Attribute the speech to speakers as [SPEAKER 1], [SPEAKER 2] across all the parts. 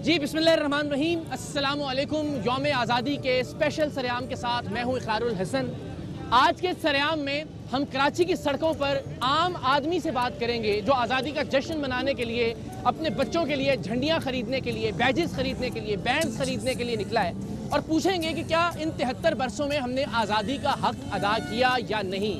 [SPEAKER 1] जी बिस्मिल्लाहिर्रहमानिर्रहीम, अस्सलामु अलैकुम। यौम आज़ादी के स्पेशल सरेआम के साथ मैं हूँ इक़रारुल हसन। आज के सरेआम में हम कराची की सड़कों पर आम आदमी से बात करेंगे जो आज़ादी का जश्न मनाने के लिए, अपने बच्चों के लिए झंडियाँ ख़रीदने के लिए, बैजेस ख़रीदने के लिए, बैंड्स ख़रीदने के लिए निकला है, और पूछेंगे कि क्या इन 73 बरसों में हमने आज़ादी का हक़ अदा किया या नहीं।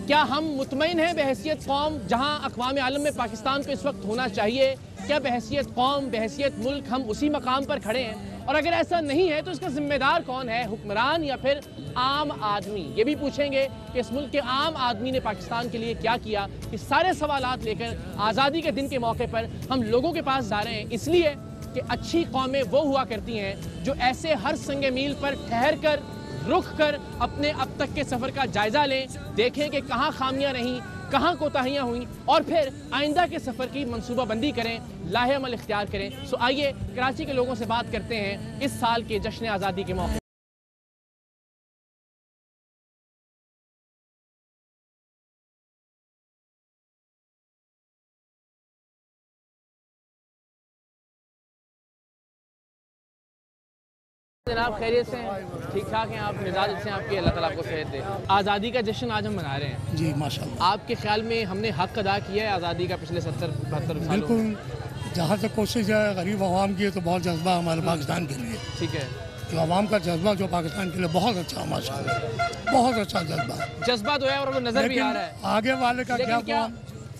[SPEAKER 1] क्या हम मुतमईन हैं बहैसियत कौम जहाँ अक़वाम आलम में पाकिस्तान को इस वक्त होना चाहिए? क्या बहैसियत कौम, बहैसियत मुल्क हम उसी मकाम पर खड़े हैं? और अगर ऐसा नहीं है तो इसका जिम्मेदार कौन है, हुक्मरान या फिर आम आदमी? ये भी पूछेंगे कि इस मुल्क के आम आदमी ने पाकिस्तान के लिए क्या किया। ये सारे सवालात लेकर आज़ादी के दिन के मौके पर हम लोगों के पास जा रहे हैं, इसलिए कि अच्छी कौमें वो हुआ करती हैं जो ऐसे हर संगे मील पर ठहर कर, रुक कर अपने अब तक के सफ़र का जायज़ा लें, देखें कि कहाँ खामियां रहीं, कहाँ कोताहियाँ हुई, और फिर आइंदा के सफ़र की मनसूबाबंदी करें, लाहे अमल इख्तियार करें। सो आइए कराची के लोगों से बात करते हैं इस साल के जश्न आज़ादी के मौके। जनाब खैरियत से हैं, ठीक ठाक हैं आप? मिजाज अच्छे हैं आपके, अल्लाह ताला आपको सेहत दे। आज़ादी का जश्न आज हम मना रहे हैं
[SPEAKER 2] जी माशाल्लाह।
[SPEAKER 1] आपके ख्याल में हमने हक़ अदा किया है आज़ादी का पिछले 70-72 सालों?
[SPEAKER 2] बिल्कुल, जहाँ तक कोशिश है गरीब आवाम की, तो बहुत जज्बा हमारे पाकिस्तान के लिए।
[SPEAKER 1] ठीक है,
[SPEAKER 2] जो आवाम का जज्बा जो पाकिस्तान के लिए बहुत अच्छा माशाल्लाह, बहुत अच्छा
[SPEAKER 1] जज्बा तो है और वो नजर भी आ रहा है।
[SPEAKER 2] आगे वाले का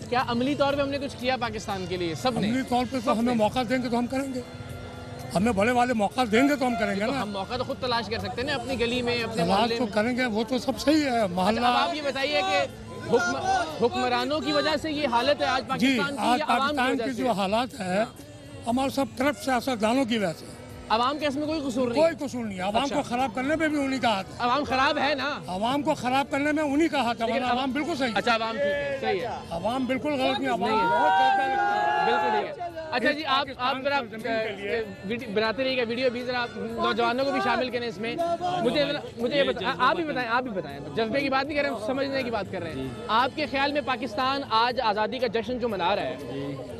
[SPEAKER 1] क्या अमली तौर पे हमने कुछ किया पाकिस्तान के लिए? सब
[SPEAKER 2] अमली तौर पे तो हमें मौका देंगे तो हम करेंगे, हमें बड़े वाले मौका देंगे तो हम करेंगे ना।
[SPEAKER 1] हम मौका तो खुद तलाश कर सकते हैं ना, अपनी गली में, अपने
[SPEAKER 2] तलाश तो करेंगे, वो तो सब सही है। मोहल्ला
[SPEAKER 1] आप ये बताइए कि हुक्मरानों की वजह से ये हालत है आज पाकिस्तान की,
[SPEAKER 2] आज पाकिस्तान की जो हालात है हमारे सब तरफ सियासतदानों की वजह से।
[SPEAKER 1] आवाम के इसमें कोई कसूर नहीं?
[SPEAKER 2] कोई कसूर नहीं। आवाम को खराब करने में भी उन्हीं का हाथ है।
[SPEAKER 1] आवाम खराब है ना? आवाम
[SPEAKER 2] को खराब करने में उन्हीं का हाथ है। आवाम बिल्कुल सही।
[SPEAKER 1] अच्छा, आवाम ठीक है, सही है,
[SPEAKER 2] आवाम बिल्कुल गलत नहीं है,
[SPEAKER 1] बिल्कुल ठीक है। अच्छा जी, आप जरा बनाते रहिएगा वीडियो भी, जरा नौजवानों को भी शामिल करें इसमें। मुझे आप भी बताएं, जज्बे की बात नहीं कर रहे हैं, समझने की बात कर रहे हैं। आपके ख्याल में पाकिस्तान आज आज़ादी का जश्न जो मना रहा है,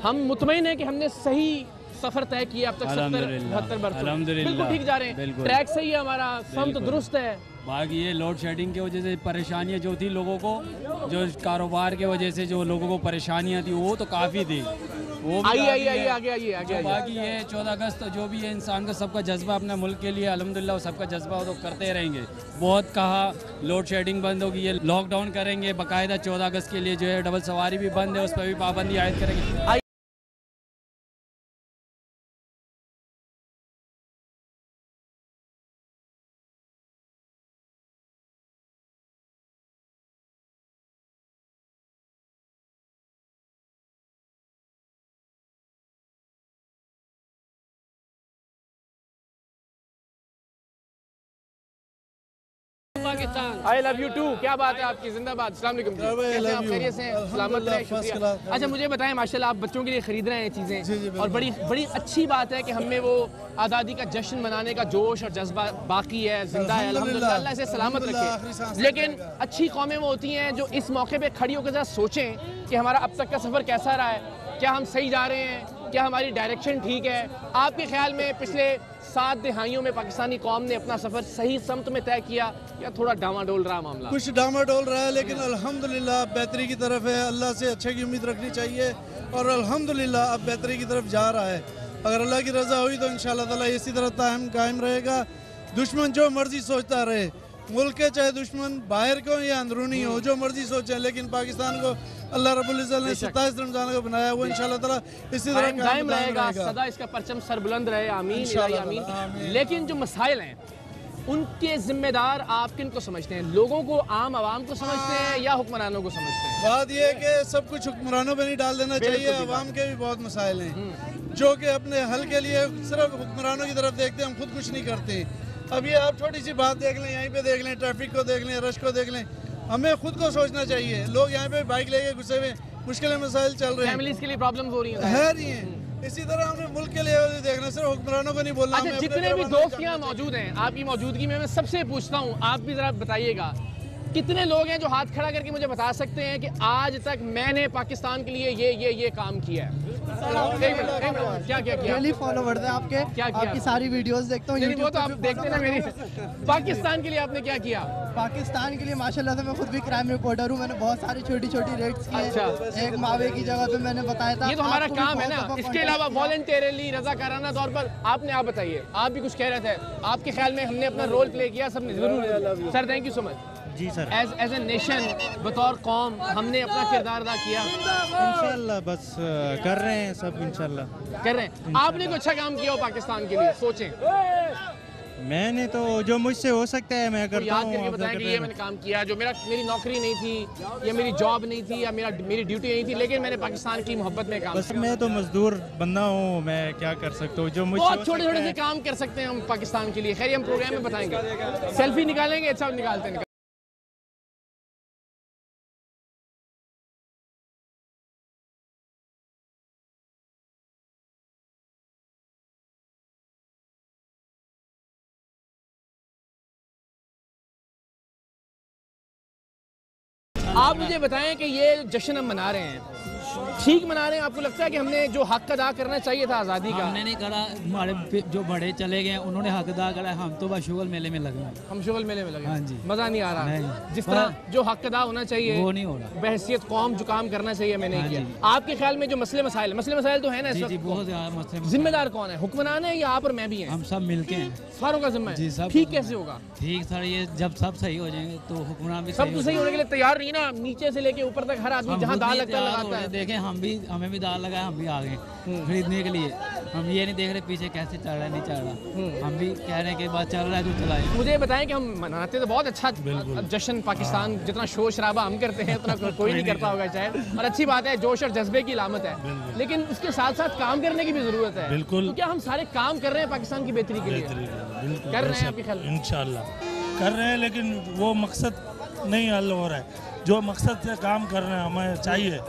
[SPEAKER 1] हम मुतमईन है कि हमने सही सफर तय किया अब तक 70-72 बरसों? बिल्कुल ठीक जा रहे हैं, ट्रैक सही है, हमारा समत दुरुस्त है।
[SPEAKER 3] बाकी ये लोड शेडिंग की वजह से परेशानियां जो थी लोगों को, जो कारोबार के वजह से जो लोगों को परेशानियां थी वो तो काफ़ी थी, वो
[SPEAKER 1] आगे।
[SPEAKER 3] बाकी ये 14 अगस्त जो भी है, इंसान का सबका जज्बा अपने मुल्क के लिए अल्हम्दुलिल्लाह सबका जज्बा वो तो करते रहेंगे। बहुत कहा लोड शेडिंग बंद होगी, ये लॉकडाउन करेंगे बाकायदा, 14 अगस्त के लिए जो है डबल सवारी भी बंद है, उस पर भी पाबंदी आयद करेंगे। I love you too। क्या बात है आपकी, जिंदाबाद, अस्सलाम वालेकुम जी, कैसे आप? खैरियत से हैं? सलामत रहें, शुक्रिया। अच्छा मुझे बताएं, माशाल्लाह आप बच्चों के लिए खरीद रहे हैं चीज़ें, और बड़ी अच्छी बात है कि हमें वो आज़ादी का जश्न मनाने का जोश और जज्बा बाकी है, जिंदा है, अल्हम्दुलिल्लाह, अल्लाह इसे सलामत रखे। लेकिन अच्छी कौमें वो होती हैं जो इस मौके पर खड़ी होकर जरा सोचें कि हमारा अब तक का सफ़र कैसा रहा है, क्या हम सही जा रहे हैं, क्या हमारी डायरेक्शन ठीक है? आपके ख्याल में पिछले 7 दिहाइयों में पाकिस्तानी कौम ने अपना सफ़र सही समत में तय किया या थोड़ा डामाडोल रहा मामला?
[SPEAKER 4] कुछ डामाडोल रहा है, लेकिन अल्हम्दुलिल्लाह बेहतरी की तरफ है। अल्लाह से अच्छे की उम्मीद रखनी चाहिए, और अल्हम्दुलिल्लाह अब बेहतरी की तरफ जा रहा है। अगर अल्लाह की रज़ा हुई तो इंशाअल्लाह ताला इसी तरह कायम रहेगा। दुश्मन जो मर्जी सोचता रहे, मुल्क के चाहे दुश्मन बाहर को या अंदरूनी हो, जो मर्जी सोचे, लेकिन पाकिस्तान को अल्लाह रब्बुल इज़्ज़त ने 27 रमज़ान को बनाया, वो इंशाअल्लाह ताला इसी तरह
[SPEAKER 1] कायम रहेगा, सदा इसका परचम सरबुलंद रहे, आमीन आमीन। लेकिन जो मसाइल हैं उनके जिम्मेदार आप किन को समझते हैं? लोगों को, आम आवाम को समझते हैं या हुक्मरानों को समझते हैं?
[SPEAKER 4] बात यह है कि सब कुछ हुक्मरानों पे नहीं डाल देना चाहिए। आवाम के भी बहुत मसाइल हैं जो कि अपने हल के लिए सिर्फ हुक्मरानों की तरफ देखते हैं, हम खुद कुछ नहीं करते। अब ये आप छोटी सी बात देख लें, यहीं पे देख लें, ट्रैफिक को देख लें, रश को देख लें, हमें खुद को सोचना चाहिए। लोग यहाँ पे बाइक लेके घुसे हुए, मुश्किल मसाइल चल रहे हैं,
[SPEAKER 1] फैमिलीज के लिए प्रॉब्लम्स हो रही
[SPEAKER 4] हैं। इसी तरह हमने मुल्क के लिए देखना, सिर्फ हुक्मरानों को नहीं बोलना।
[SPEAKER 1] अच्छा, जितने भी दोस्त यहाँ मौजूद हैं, आपकी मौजूदगी में मैं सबसे पूछता हूँ, आप भी जरा बताइएगा कितने लोग हैं जो हाथ खड़ा करके मुझे बता सकते हैं कि आज तक मैंने पाकिस्तान के लिए ये काम किया है? एक मिनट, क्या किया?
[SPEAKER 5] डेली फॉलोवर्स हैं आपके,
[SPEAKER 1] क्या किया?
[SPEAKER 5] आपकी सारी वीडियोस देखता हूँ।
[SPEAKER 1] वो तो आप देखते ना मेरी। पाकिस्तान के लिए आपने क्या किया?
[SPEAKER 5] पाकिस्तान के लिए माशाल्लाह से मैं खुद भी क्राइम रिपोर्टर हूँ। मैंने बहुत सारी छोटी छोटी रेड्स की
[SPEAKER 1] अच्छा।
[SPEAKER 5] है। एक मावे की जगह पे मैंने बताया था।
[SPEAKER 1] ये तो हमारा
[SPEAKER 5] आपको भी
[SPEAKER 1] काम है
[SPEAKER 5] बहुत
[SPEAKER 1] ना।
[SPEAKER 5] दफा
[SPEAKER 1] इसके अलावा वॉलंटियरली रज़ाकाराना तौर पर आप बताइए, आप भी कुछ कह रहे थे, आपके ख्याल में हमने अपना रोल प्ले किया? सबने जरूर। Sir thank you so much.
[SPEAKER 6] जी सर,
[SPEAKER 1] एज ए नेशन, बतौर कौम हमने अपना किरदार अदा किया।
[SPEAKER 6] इंशाल्लाह बस कर रहे हैं सब, इंशाल्लाह
[SPEAKER 1] कर रहे हैं। आपने कोई अच्छा काम किया हो पाकिस्तान के लिए? सोचें।
[SPEAKER 6] मैंने तो जो मुझसे हो सकता है मैं
[SPEAKER 1] तो
[SPEAKER 6] करता
[SPEAKER 1] याद
[SPEAKER 6] हूँ।
[SPEAKER 1] करके बताएं कि ये मैंने काम किया, जो मेरी नौकरी नहीं थी या मेरी जॉब नहीं थी या मेरी ड्यूटी नहीं थी, लेकिन मैंने पाकिस्तान की मोहब्बत में काम
[SPEAKER 6] बस
[SPEAKER 1] किया।
[SPEAKER 6] मैं तो मजदूर बंदा हूँ, मैं क्या कर सकता हूँ जो मुझसे
[SPEAKER 1] बहुत
[SPEAKER 6] हो
[SPEAKER 1] छोटे
[SPEAKER 6] सकता
[SPEAKER 1] छोटे से
[SPEAKER 6] है।
[SPEAKER 1] काम कर सकते हैं हम पाकिस्तान के लिए। खैर हम प्रोग्राम में बताएंगे। सेल्फी निकालेंगे? अच्छा निकालते हैं। आप मुझे बताएं कि ये जश्न हम मना रहे हैं, ठीक मना रहे हैं? आपको लगता है कि हमने जो हक अदा करना चाहिए था आज़ादी का,
[SPEAKER 7] हमने नहीं करा? हमारे जो बड़े चले गए उन्होंने हक अदा करा, हम तो बस शुगल मेले में लगे।
[SPEAKER 1] हम शुगल मेले में लगे?
[SPEAKER 7] हाँ जी।
[SPEAKER 1] मज़ा नहीं आ रहा?
[SPEAKER 7] नहीं।
[SPEAKER 1] जिस तरह जो हक अदा होना चाहिए
[SPEAKER 7] वो नहीं हो रहा।
[SPEAKER 1] बहैसियत कौम जो काम करना चाहिए मैंने
[SPEAKER 7] हाँ
[SPEAKER 1] किया।
[SPEAKER 7] जी।
[SPEAKER 1] आपके ख्याल में जो मसले मसाइल तो है ना इस
[SPEAKER 7] जी जी,
[SPEAKER 1] वक्त,
[SPEAKER 7] बहुत ज़्यादा मसले।
[SPEAKER 1] जिम्मेदार कौन है? हुक्मरान है या आप और मैं भी हैं?
[SPEAKER 7] हम सब मिलके हैं।
[SPEAKER 1] सारों का जिम्मा
[SPEAKER 7] जी,
[SPEAKER 1] है।
[SPEAKER 7] सब।
[SPEAKER 1] ठीक कैसे होगा?
[SPEAKER 7] ठीक सर, ये जब सब सही हो जाएंगे तो हुक्मरान भी
[SPEAKER 1] सब तो सही होने के लिए तैयार नहीं ना, नीचे से लेके ऊपर तक हर आदमी जहाँ दाल लगता लगाता है।
[SPEAKER 7] देखें हमें भी दाल लगाए, हम भी आ गए खरीदने के लिए। हम ये नहीं देख रहे पीछे कैसे चल रहा है, नहीं चल रहा। हम भी कह रहे हैं कि बात चल रहा है तो चलाए।
[SPEAKER 1] मुझे बताएं कि हम मनाते तो बहुत अच्छा जश्न पाकिस्तान, जितना शोर शराबा हम करते हैं उतना कोई नहीं करता होगा शायद, और अच्छी बात है, जोश और जज्बे की अलामत है, लेकिन उसके साथ साथ काम करने की भी जरूरत है।
[SPEAKER 2] बिल्कुल।
[SPEAKER 1] तो क्या हम सारे काम कर रहे हैं पाकिस्तान की बेहतरी के लिए?
[SPEAKER 2] बिल्कुल
[SPEAKER 1] कर रहे हैं आपके ख्याल में?
[SPEAKER 2] इंशाल्लाह कर रहे हैं, लेकिन वो मकसद नहीं हल हो रहा है। जो मकसद से काम करना हमें चाहिए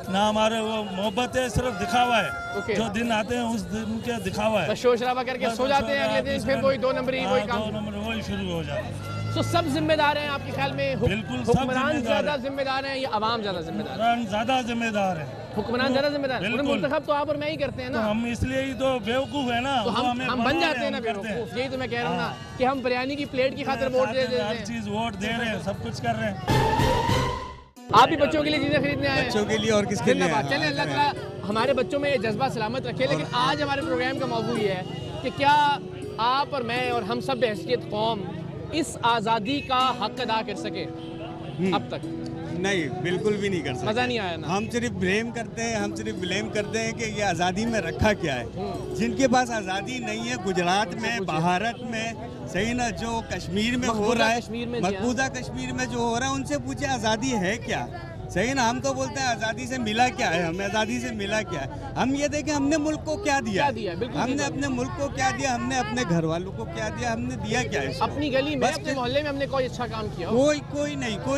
[SPEAKER 2] ना, हमारे वो मोहब्बत है, सिर्फ दिखावा है।
[SPEAKER 1] ओके।
[SPEAKER 2] जो दिन आते हैं उस दिन के दिखावा है।
[SPEAKER 1] बस शोर शराबा करके सो जाते हैं, अगले दिन फिर वही 2 नंबरी वही काम।
[SPEAKER 2] 2 नंबर वही शुरू हो जाता है।
[SPEAKER 1] तो सब जिम्मेदार हैं आपके ख्याल में?
[SPEAKER 2] बिल्कुल, सब
[SPEAKER 1] हुक्मरान
[SPEAKER 2] जिम्मेदार
[SPEAKER 1] ज्यादा
[SPEAKER 2] हैं।
[SPEAKER 1] जिम्मेदार हैं या अवाम ज्यादा जिम्मेदार है?
[SPEAKER 2] हुक्मरान ज्यादा जिम्मेदार है।
[SPEAKER 1] हुक्मरान ज्यादा जिम्मेदार है।
[SPEAKER 2] बिल्कुल।
[SPEAKER 1] मुंतखब तो आप और मैं ही करते हैं
[SPEAKER 2] तो
[SPEAKER 1] ना।
[SPEAKER 2] हम इसलिए ही तो बेवकूफ है ना,
[SPEAKER 1] तो
[SPEAKER 2] वो हमें
[SPEAKER 1] हम बन
[SPEAKER 2] बना
[SPEAKER 1] जाते
[SPEAKER 2] रहे
[SPEAKER 1] हैं ना
[SPEAKER 2] हम करते हैं।
[SPEAKER 1] बेवकूफ। यही तो मैं कह रहा हूँ ना कि हम बिरयानी की प्लेट की खातिर वोट दे देते
[SPEAKER 2] हर
[SPEAKER 1] हैं।
[SPEAKER 2] चीज वोट दे रहे हैं, सब कुछ कर रहे हैं।
[SPEAKER 1] आप भी बच्चों के लिए चीजें खरीदने आए हैं?
[SPEAKER 8] बच्चों के लिए और किसके लिए?
[SPEAKER 1] जिंदाबाद। चलें, अल्लाह ताला हमारे बच्चों में ये जज्बा सलामत रखे। लेकिन आज हमारे प्रोग्राम का मौजू ये है कि क्या आप और मैं और हम सब बहैसियत कौम इस आज़ादी का हक अदा कर सके अब तक?
[SPEAKER 8] नहीं, बिल्कुल भी नहीं कर सकते।
[SPEAKER 1] मज़ा नहीं आया ना?
[SPEAKER 8] हम सिर्फ ब्लेम करते हैं, कि ये आज़ादी में रखा क्या है। जिनके पास आज़ादी नहीं है, गुजरात में, भारत में, सही ना, जो कश्मीर में हो रहा है,
[SPEAKER 1] कश्मीर में
[SPEAKER 8] मकबूजा कश्मीर में जो हो रहा है, उनसे पूछे आज़ादी है क्या। सही ना, हम तो बोलते हैं आज़ादी से मिला क्या है, हमें आज़ादी से मिला क्या है। हम ये देखें हमने मुल्क को क्या दिया, हमने अपने मुल्क को क्या दिया, हमने अपने घर वालों को क्या दिया, हमने दिया क्या है।
[SPEAKER 1] अपनी गली में, अपने मोहल्ले में हमने कोई अच्छा काम किया?
[SPEAKER 8] कोई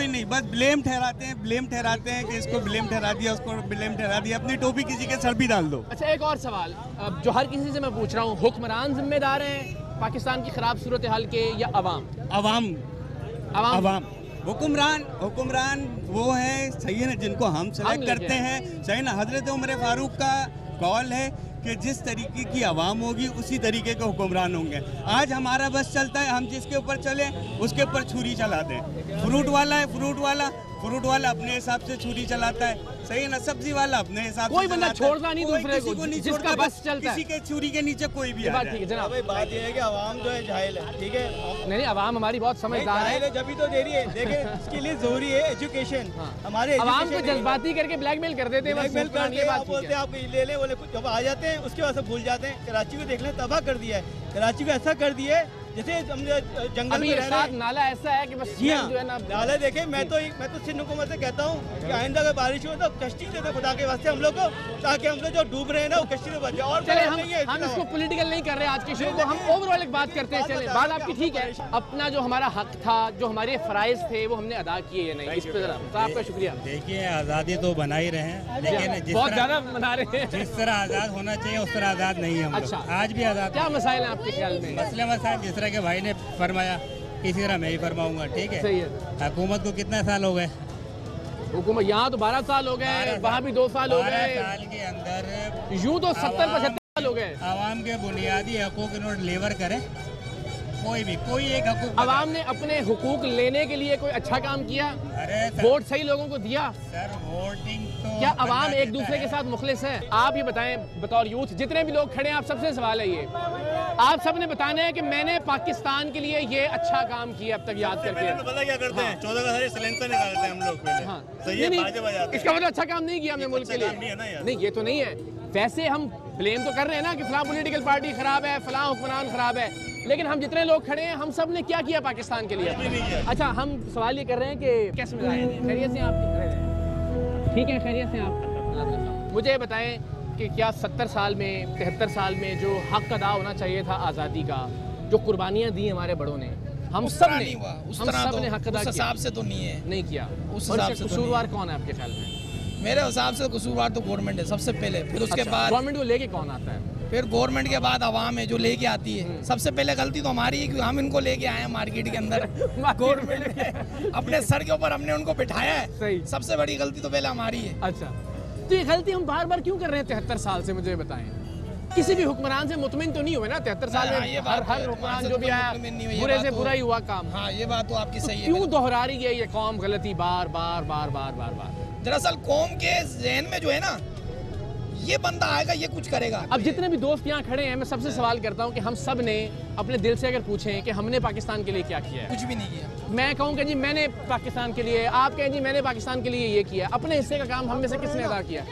[SPEAKER 8] नहीं, बस ब्लेम ठहराते हैं कि इसको ब्लेम ठहरा दिया, उसको ब्लेम ठहरा दिया। अपनी टोपी किसी के सर भी डाल दो।
[SPEAKER 1] अच्छा, एक और सवाल जो हर किसी से मैं पूछ रहा हूँ, हुक्मरान जिम्मेदार हैं पाकिस्तान की खराब सूरत हाल के या अवाम?
[SPEAKER 8] अवाम। हुक्मरान वो है, सही है ना, जिनको हम सेलेक्ट करते हैं, सही ना। हजरत उमर फारूक का कॉल है कि जिस तरीके की आवाम होगी उसी तरीके के हुक्मरान होंगे। आज हमारा बस चलता है, हम जिसके ऊपर चले उसके ऊपर छुरी चला दें। फ्रूट वाला अपने हिसाब से छुरी चलाता है, सही है ना। सब्जी वाला अपने हिसाब से,
[SPEAKER 1] कोई बंदा छोड़ता नहीं दूसरे
[SPEAKER 8] किसी
[SPEAKER 1] को,
[SPEAKER 8] नहीं
[SPEAKER 1] जिसका
[SPEAKER 8] छोड़ता,
[SPEAKER 1] बस चलता है।
[SPEAKER 8] किसी के छुरी के नीचे कोई भी आ
[SPEAKER 1] बात
[SPEAKER 8] जाए।
[SPEAKER 1] ठीक है जनाब।
[SPEAKER 9] बात यह है कि आवाम जो है जाहिल है, ठीक है।
[SPEAKER 1] नहीं, अवाम हमारी बहुत समझदार है।
[SPEAKER 9] जब भी तो दे रही है, देखिए इसके लिए जरूरी है एजुकेशन। हमारे
[SPEAKER 1] अवाम को जज्बाती करके ब्लैकमेल कर देते हैं, बस
[SPEAKER 9] ब्लैकमेल
[SPEAKER 1] हुक्मरान ये
[SPEAKER 9] करके
[SPEAKER 1] बात
[SPEAKER 9] आप
[SPEAKER 1] ठीक
[SPEAKER 9] बोलते
[SPEAKER 1] है।
[SPEAKER 9] हैं आप ले लें, बोले कुछ जब आ जाते हैं उसके बाद सब भूल जाते हैं। कराची को देख लें, तबाह कर दिया है। कराची को ऐसा कर दिया है जैसे हम जंगल
[SPEAKER 1] अभी
[SPEAKER 9] में रह रहे हैं।
[SPEAKER 1] नाला ऐसा है कि बस
[SPEAKER 9] जी हाँ,
[SPEAKER 1] जो है ना,
[SPEAKER 9] नाला देखें। मैं तो सिंध हुकूमत से कहता हूँ कि आइंदा अगर बारिश हो तो कश्ती दे दो खुदा के वास्ते हम लोग को, ताकि हम लोग जो डूब रहे हैं ना वो कश्ती से बचे। और
[SPEAKER 1] चले
[SPEAKER 9] नहीं है
[SPEAKER 1] हम इसको पॉलिटिकल नहीं कर रहे आज के शो को, हम ओवरऑल एक बात करते हैं। चले, बात आपकी ठीक है। अपना जो हमारा हक था, जो हमारे फराइज थे, वो हमने अदा किए या नहीं, इस पे जरा तो आपका शुक्रिया।
[SPEAKER 6] देखिए, आज़ादी तो बना ही रहे हैं, लेकिन
[SPEAKER 1] बहुत ज्यादा मना रहे हैं।
[SPEAKER 6] जिस तरह आज़ाद होना चाहिए उस तरह आज़ाद नहीं है हम लोग।
[SPEAKER 1] अच्छा।
[SPEAKER 6] आज भी आज़ाद।
[SPEAKER 1] क्या मसाइल हैं आपके ख्याल में?
[SPEAKER 6] मसले जिस तरह के भाई ने फरमाया
[SPEAKER 8] इसी तरह मैं ही फरमाऊंगा, ठीक है।
[SPEAKER 1] सही है।
[SPEAKER 8] हुकूमत को कितने साल हो गए?
[SPEAKER 1] हुकूमत यहाँ तो 12 साल हो गए, वहाँ भी 2 साल हो
[SPEAKER 8] 12
[SPEAKER 1] गए,
[SPEAKER 8] साल के अंदर
[SPEAKER 1] यूँ तो 70-75 साल हो गए।
[SPEAKER 8] आवाम के बुनियादी हकूक नोट लेवर करे, कोई एक हकूक
[SPEAKER 1] आवाम ने अपने हुकूक लेने के लिए कोई अच्छा काम किया?
[SPEAKER 8] अरे
[SPEAKER 1] वोट सही लोगों को दिया?
[SPEAKER 8] सर वोटिंग तो
[SPEAKER 1] क्या आवाम एक दूसरे के साथ मुखलिस है? आप ये बताएं बतौर यूथ, जितने भी लोग खड़े हैं, आप सबसे सवाल है ये, आप सब ने बताना है कि मैंने पाकिस्तान के लिए ये अच्छा काम किया अब तक याद करके।
[SPEAKER 9] पता क्या करते हैं, 14 का सारे सिलेंसर निकालते हैं हम लोग पहले।
[SPEAKER 1] हाँ।
[SPEAKER 9] सही है, बाजे बजाते हैं।
[SPEAKER 1] इसका मतलब अच्छा काम नहीं किया हमने मुल्क के लिए?
[SPEAKER 9] नहीं है ना यार।
[SPEAKER 1] नहीं, ये तो नहीं है। वैसे हम ब्लेम तो कर रहे हैं ना कि फलां पॉलिटिकल पार्टी खराब है, फलां हुक्मरान खराब है, लेकिन हम जितने लोग खड़े हैं, हम सब ने क्या किया पाकिस्तान के लिए? अच्छा, हम सवाल ये कर रहे हैं कि कैसे मिलाएं? खैरियत से आप? ठीक है, खैरियत से आप? मुझे बताएं कि क्या 70 साल में, 73 साल में जो हक अदा होना चाहिए था आज़ादी का, जो कुर्बानियाँ दी हमारे बड़ों ने, हम सब ने हक अदा किया?
[SPEAKER 10] हिसाब से तो नहीं किया।
[SPEAKER 1] उस हिसाब से कसूरवार कौन है आपके ख्याल में?
[SPEAKER 10] मेरे हिसाब से कसूरवार तो गवर्नमेंट है सबसे पहले, फिर उसके बाद
[SPEAKER 1] गवर्नमेंट को लेके कौन आता है?
[SPEAKER 10] फिर गवर्नमेंट के बाद आवाम है जो लेके आती है। सबसे पहले गलती तो हमारी है कि हम इनको लेके आए हैं मार्केट के अंदर। गवर्नमेंट ने अपने सर के ऊपर हमने उनको बिठाया है।
[SPEAKER 1] सही।
[SPEAKER 10] सबसे बड़ी गलती तो पहले हमारी है।
[SPEAKER 1] अच्छा, तो ये गलती हम बार बार क्यों कर रहे हैं 73 साल से? मुझे बताएं, किसी भी हुक्मरान से मुतमिन तो नहीं हुए ना 73 साल में? हर हुक्मरान जो भी आया बुरे से बुरा ही हुआ काम।
[SPEAKER 10] हाँ, ये बात तो आपकी सही है।
[SPEAKER 1] क्यों दोहरा रही है ये कौम गलती बार बार बार बार बार बार?
[SPEAKER 10] दरअसल कौम के ज़हन में जो है ना, ये बंदा आएगा ये कुछ करेगा।
[SPEAKER 1] अब जितने भी दोस्त यहाँ खड़े हैं, मैं सबसे सवाल करता हूँ कि हम सब ने अपने दिल से अगर पूछें कि हमने पाकिस्तान के लिए क्या किया है?
[SPEAKER 10] कुछ भी नहीं किया।
[SPEAKER 1] मैं कहूँगा जी मैंने पाकिस्तान के लिए, आप कहें जी मैंने पाकिस्तान के लिए ये किया। अपने हिस्से का काम हम में से किसने अदा किया?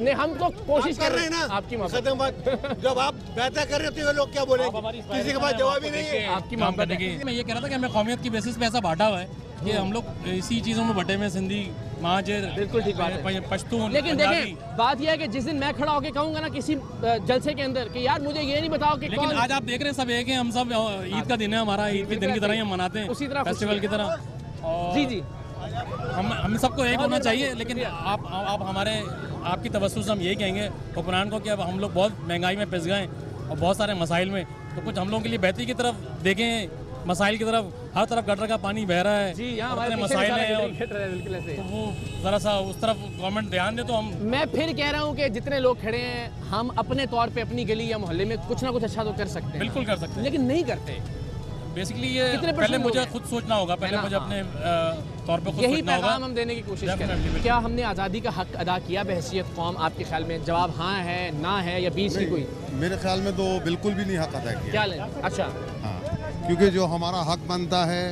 [SPEAKER 1] नहीं, हम तो कोशिश कर रहे हैं ना। आपकी मोहब्बत,
[SPEAKER 9] जब आप बेहतर कर रहे हो लोग क्या बोलेंगे? किसी के पास जवाब ही नहीं है।
[SPEAKER 1] आपकी मोहब्बत है।
[SPEAKER 11] मैं ये कह रहा था कि हमें कौमियत की बेसिस पे ऐसा बांटा हुआ है कि हम लोग इसी चीज़ों में बटे में, सिंधी, महाजर,
[SPEAKER 1] बिल्कुल ठीक बात है,
[SPEAKER 11] पश्तून।
[SPEAKER 1] लेकिन देखें, बात यह है कि जिस दिन मैं खड़ा होकर कहूँगा ना किसी जलसे के अंदर कि यार मुझे ये नहीं बताओ कि
[SPEAKER 11] लेकिन आज आप देख रहे हैं सब एक है, हम सब ईद का दिन है हमारा, ईद के दिन की तरह ही हम मनाते हैं,
[SPEAKER 1] उसी तरह
[SPEAKER 11] फेस्टिवल की तरह।
[SPEAKER 1] जी जी,
[SPEAKER 11] हम सबको एक होना चाहिए। लेकिन आप हमारे, आपकी तवज्जो से हम यही कहेंगे हुक्मरान को कि अब हम लोग बहुत महंगाई में पिस गए और बहुत सारे मसाइल में, तो कुछ हम लोगों के लिए बेहतरी की तरफ देखें, मसाइल की तरफ। हर तरफ गटर का पानी बह रहा है,
[SPEAKER 1] जी यहाँ हमारे
[SPEAKER 11] मसाइल हैं,
[SPEAKER 1] बिल्कुल ऐसे,
[SPEAKER 11] तो वो ज़रा सा उस तरफ गवर्नमेंट ध्यान दे तो हम।
[SPEAKER 1] मैं फिर कह रहा हूँ कि जितने लोग खड़े हैं, हम अपने तौर पे अपनी गली या मोहल्ले में कुछ ना कुछ अच्छा तो कर सकते हैं।
[SPEAKER 11] बिल्कुल कर सकते हैं,
[SPEAKER 1] लेकिन नहीं करते।
[SPEAKER 11] बेसिकली ये पहले मुझे खुद सोचना होगा, पहले मुझे अपने तौर पे खुद
[SPEAKER 1] यही
[SPEAKER 11] सोचना होगा।
[SPEAKER 1] पैगाम हम देने की कोशिश करें। क्या हमने आज़ादी का हक अदा किया बहैसियत कौम? आपके ख्याल में जवाब हाँ है, ना है, या बीच की कोई?
[SPEAKER 12] मेरे ख्याल में तो बिल्कुल भी नहीं हक अदा किया।
[SPEAKER 1] क्या लें? अच्छा,
[SPEAKER 12] हाँ, क्योंकि जो हमारा हक बनता है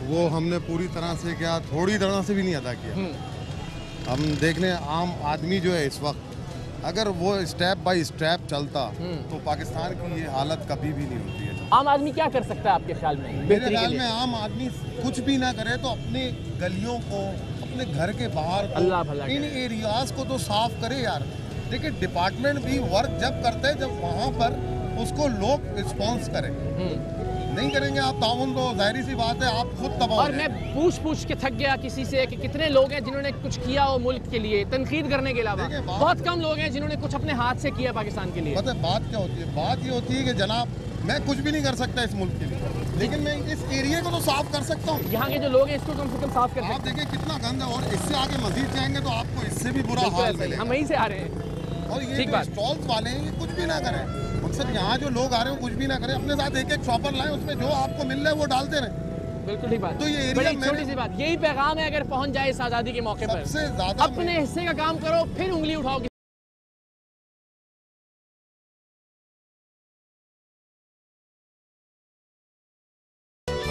[SPEAKER 12] वो हमने पूरी तरह से, क्या थोड़ी तरह से भी नहीं अदा किया। हम देख लें, आम आदमी जो है इस वक्त, अगर वो स्टेप बाय स्टेप चलता तो पाकिस्तान की ये हालत कभी भी नहीं होती है।
[SPEAKER 1] आम आदमी क्या कर सकता है आपके ख्याल में?
[SPEAKER 12] मेरे ख्याल में आम आदमी कुछ भी ना करे तो अपने गलियों को, अपने घर के बाहर को, इन एरियाज को तो साफ करे यार। देखिए, डिपार्टमेंट भी वर्क जब करते हैं जब वहाँ पर उसको लोग रिस्पॉन्स करें। नहीं करेंगे आप ताउन तो जाहिर सी बात है आप खुद तबाह।
[SPEAKER 1] और मैं पूछ के थक गया किसी से कि कितने लोग हैं जिन्होंने कुछ किया हो मुल्क के लिए, तनकीद करने के अलावा। बहुत कम लोग हैं जिन्होंने कुछ अपने हाथ से किया पाकिस्तान के लिए।
[SPEAKER 12] पता है बात क्या होती है? बात ये होती है कि जनाब, मैं कुछ भी नहीं कर सकता इस मुल्क के लिए, लेकिन मैं इस एरिया को तो साफ कर सकता हूँ।
[SPEAKER 1] यहाँ के जो लोग हैं इसको कम से कम साफ कर।
[SPEAKER 12] आप देखिए कितना गंद है, और इससे आगे मजीद जाएंगे तो आपको इससे भी बुरा हाल मिलेगा।
[SPEAKER 1] हम वहीं से आ रहे हैं।
[SPEAKER 12] और ये स्टॉल्स वाले हैं, ये कुछ भी ना करें। मकसद यहाँ जो लोग आ रहे हैं कुछ भी ना करें, अपने साथ एक शॉपर लाएं, उसमें जो आपको मिल रहा है वो डालते रहें।
[SPEAKER 1] बिल्कुल ठीक बात।
[SPEAKER 12] तो ये एरिया
[SPEAKER 1] छोटी सी बात, यही पैगाम है अगर पहुँच जाए इस आज़ादी के मौके पर।
[SPEAKER 12] सबसे ज्यादा
[SPEAKER 1] अपने हिस्से का काम करो, फिर उंगली उठाओ।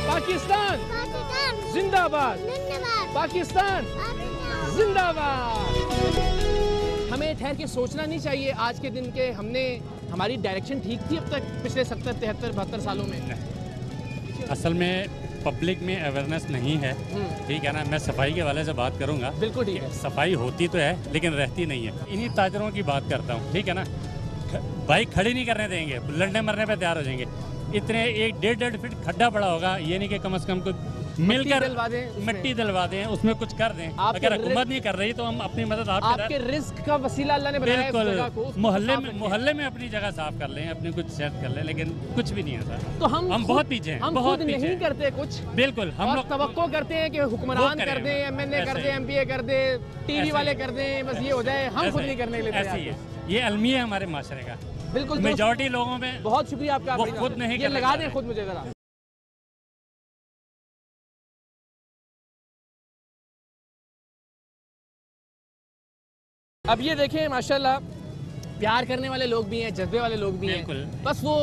[SPEAKER 1] पाकिस्तान जिंदाबाद, पाकिस्तान जिंदाबाद। हमें ठहर के सोचना नहीं चाहिए आज के दिन के हमने, हमारी डायरेक्शन ठीक थी अब तक पिछले 70, 73, 72 सालों में?
[SPEAKER 11] असल में पब्लिक में अवेयरनेस नहीं है, ठीक है ना। मैं सफाई के वाले से बात करूंगा।
[SPEAKER 1] बिल्कुल ठीक है,
[SPEAKER 11] सफाई होती तो है लेकिन रहती नहीं है। इन्हीं ताजरों की बात करता हूँ, ठीक है ना। बाइक खड़ी नहीं करने देंगे, लड़ने मरने पे तैयार हो जाएंगे। इतने 1-1.5 फीट खड्डा पड़ा होगा, ये नहीं कि कम से कम कुछ मिलकर
[SPEAKER 1] डलवा दें,
[SPEAKER 11] मिट्टी डलवा दें, उसमें कुछ कर दें। अगर हुकूमत नहीं कर रही तो हम अपनी मदद
[SPEAKER 1] आपके रिस्क का वसीला अल्लाह ने बनाया है इस जगह को,
[SPEAKER 11] बिल्कुल मोहल्ले में अपनी जगह साफ कर लें, अपनी कुछ सेट कर लें, लेकिन कुछ भी नहीं है सर।
[SPEAKER 1] तो हम
[SPEAKER 11] बहुत पीछे हैं,
[SPEAKER 1] हम
[SPEAKER 11] बहुत
[SPEAKER 1] खुद नहीं करते कुछ,
[SPEAKER 11] बिल्कुल हम लोग
[SPEAKER 1] तवक्को करते हैं कि हुक्मरान कर दें, एमएनए कर दें, एमपीए कर दें, टीवी वाले कर दें, बस ये हो जाए, हम खुद नहीं करने के लिए तैयार हैं।
[SPEAKER 11] ये अलमिया है हमारे माशरे का।
[SPEAKER 1] बिल्कुल
[SPEAKER 11] मेजॉरिटी लोगों में।
[SPEAKER 1] बहुत शुक्रिया आपका,
[SPEAKER 11] वो खुद नहीं,
[SPEAKER 1] ये लगा दें खुद मुझे जरा। अब ये देखें माशाल्लाह, प्यार करने वाले लोग भी हैं, जज्बे वाले लोग भी हैं, बस वो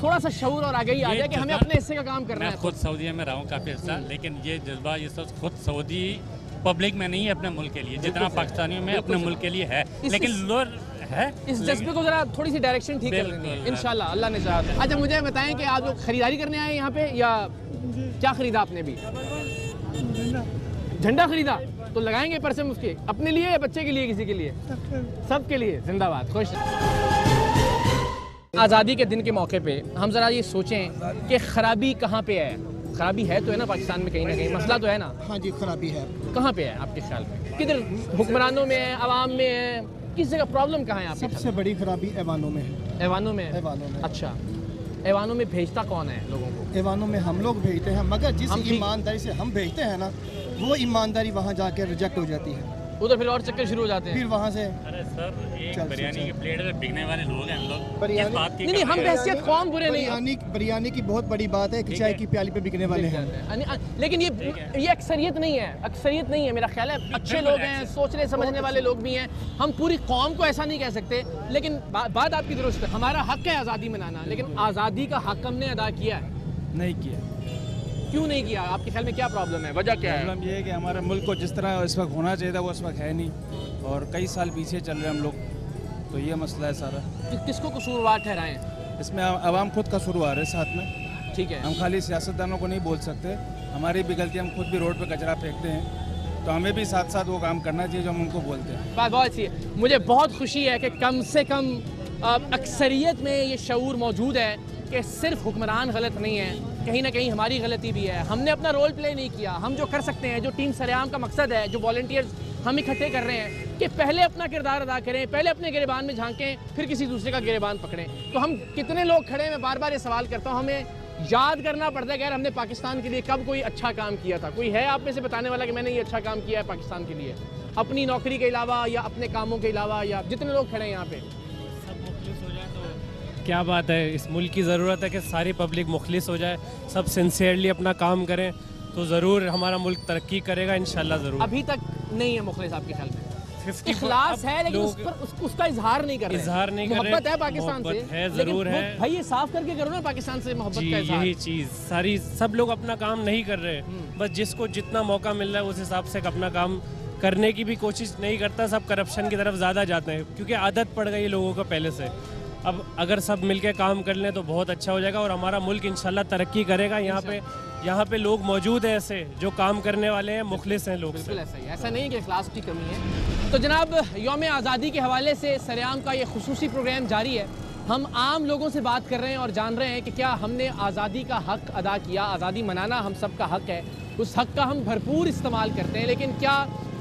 [SPEAKER 1] थोड़ा सा शऊर और आगे ही आ जाए कि हमें अपने हिस्से का काम करना है।
[SPEAKER 11] मैं खुद सऊदीया में रहा हूँ काफ़ी अर्सा, लेकिन ये जज्बा ये सब खुद सऊदी पब्लिक में नहीं है अपने मुल्क के लिए, जितना पाकिस्तानियों में अपने मुल्क के लिए है, लेकिन लोग है
[SPEAKER 1] इस जज्बे को जरा थोड़ी सी डायरेक्शन ठीक कर लेनी है इंशाल्लाह, अल्लाह ने चाहा। अच्छा मुझे बताएं कि आप लोग खरीदारी करने आए यहाँ पे या क्या खरीदा आपने भी? झंडा खरीदा, तो लगाएंगे परसे मुफ्ती अपने लिए या बच्चे के लिए, किसी के लिए? सबके लिए। जिंदाबाद, खुश। आज़ादी के दिन के मौके पे हम ज़रा ये सोचें कि खराबी कहाँ पे है? खराबी है तो है ना पाकिस्तान में, कहीं ना कहीं मसला तो है ना?
[SPEAKER 5] हाँ जी, खराबी है।
[SPEAKER 1] कहाँ पे है आपके ख्याल में? किधर? हुक्मरानों में है, आवाम में है, किस जगह प्रॉब्लम कहाँ है आपके?
[SPEAKER 5] सबसे बड़ी खराबी ऐवानों में है।
[SPEAKER 1] ऐवानों में?
[SPEAKER 5] ऐवानों में।
[SPEAKER 1] अच्छा, ऐवानों में भेजता कौन है लोगों को?
[SPEAKER 5] ऐवानों में हम लोग भेजते हैं, मगर जिस ईमानदारी से हम भेजते हैं ना, वो ईमानदारी वहाँ जाके रिजेक्ट हो जाती है,
[SPEAKER 1] उधर फिर और चक्कर शुरू हो जाते हैं।
[SPEAKER 5] फिर वहाँ से
[SPEAKER 11] अरे सर, एक बिरयानी की प्लेट में बिकने वाले लोग हैं हम लोग।
[SPEAKER 1] नहीं, हम हैसियत कौम बुरे नहीं।
[SPEAKER 5] बिरयानी की बहुत बड़ी बात है कि चाय की प्याली पे बिकने वाले हैं,
[SPEAKER 1] लेकिन ये अक्सरियत नहीं है, अक्सरियत नहीं है। मेरा ख्याल है अच्छे लोग हैं, सोचने समझने वाले लोग भी हैं, हम पूरी कौम को ऐसा नहीं कह सकते। लेकिन बात आपकी दुरुस्त है, हमारा हक है आज़ादी मनाना, लेकिन आज़ादी का हक हमने अदा किया है?
[SPEAKER 6] नहीं किया।
[SPEAKER 1] क्यों नहीं किया? आपके ख्याल में क्या प्रॉब्लम है, वजह क्या है?
[SPEAKER 6] प्रॉब्लम ये है कि हमारे मुल्क को जिस तरह इस वक्त होना चाहिए था वो इस वक्त है नहीं, और कई साल पीछे चल रहे हैं हम लोग, तो ये मसला है सारा।
[SPEAKER 1] किसको कसूरवार ठहराएं?
[SPEAKER 6] इसमें आवाम खुद कसूरवार है साथ में।
[SPEAKER 1] ठीक है,
[SPEAKER 6] हम खाली सियासतदानों को नहीं बोल सकते, हमारी भी गलती, हम खुद भी रोड पे कचरा फेंकते हैं, तो हमें भी साथ साथ वो काम करना चाहिए जो हम उनको बोलते हैं।
[SPEAKER 1] बात बहुत अच्छी है। मुझे बहुत खुशी है कि कम से कम अक्सरियत में ये शऊर मौजूद है कि सिर्फ हुक्मरान गलत नहीं है, कहीं ना कहीं हमारी गलती भी है। हमने अपना रोल प्ले नहीं किया। हम जो कर सकते हैं, जो टीम सरेआम का मकसद है, जो वॉलंटियर्स हम इकट्ठे कर रहे हैं कि पहले अपना किरदार अदा करें, पहले अपने गिरेबान में झांकें, फिर किसी दूसरे का गिरेबान पकड़ें। तो हम कितने लोग खड़े हैं, मैं बार बार ये सवाल करता हूँ, हमें याद करना पड़ता है कि यार हमने पाकिस्तान के लिए कब कोई अच्छा काम किया था। कोई है आप में से बताने वाला कि मैंने ये अच्छा काम किया है पाकिस्तान के लिए, अपनी नौकरी के अलावा या अपने कामों के अलावा? या जितने लोग खड़े हैं यहाँ पे,
[SPEAKER 13] क्या बात है। इस मुल्क की ज़रूरत है कि सारी पब्लिक मुखलिस हो जाए, सब सिंसियरली अपना काम करें, तो ज़रूर हमारा मुल्क तरक्की करेगा इंशाल्लाह। ज़रूर
[SPEAKER 1] अभी तक नहीं है मुखलिस आपके ख्याल में? इखलास है लेकिन उसका इजहार नहीं कर रहे।
[SPEAKER 13] इजहार नहीं कर रहे।
[SPEAKER 1] मोहब्बत है पाकिस्तान से
[SPEAKER 13] है, जरूर है
[SPEAKER 1] भाई, ये साफ करके करो ना पाकिस्तान से मोहब्बत का इजहार।
[SPEAKER 13] यही चीज़ सारी, सब लोग अपना काम नहीं कर रहे, बस जिसको जितना मौका मिल रहा है उस हिसाब से अपना काम करने की भी कोशिश नहीं करता। सब करप्शन की तरफ ज़्यादा जाते हैं क्योंकि आदत पड़ गई लोगों को पहले से। अब अगर सब मिलके काम कर लें तो बहुत अच्छा हो जाएगा और हमारा मुल्क इंशाल्लाह तरक्की करेगा। यहाँ पे लोग मौजूद हैं ऐसे जो काम करने वाले हैं, मुखलिस हैं लोग।
[SPEAKER 1] बिल्कुल ऐसा ही, ऐसा नहीं कि इखलास की कमी है। तो जनाब, यौम आज़ादी के हवाले से सरेआम का ये खुसूसी प्रोग्राम जारी है। हम आम लोगों से बात कर रहे हैं और जान रहे हैं कि क्या हमने आज़ादी का हक अदा किया। आज़ादी मनाना हम सब का हक है, उस हक का हम भरपूर इस्तेमाल करते हैं, लेकिन क्या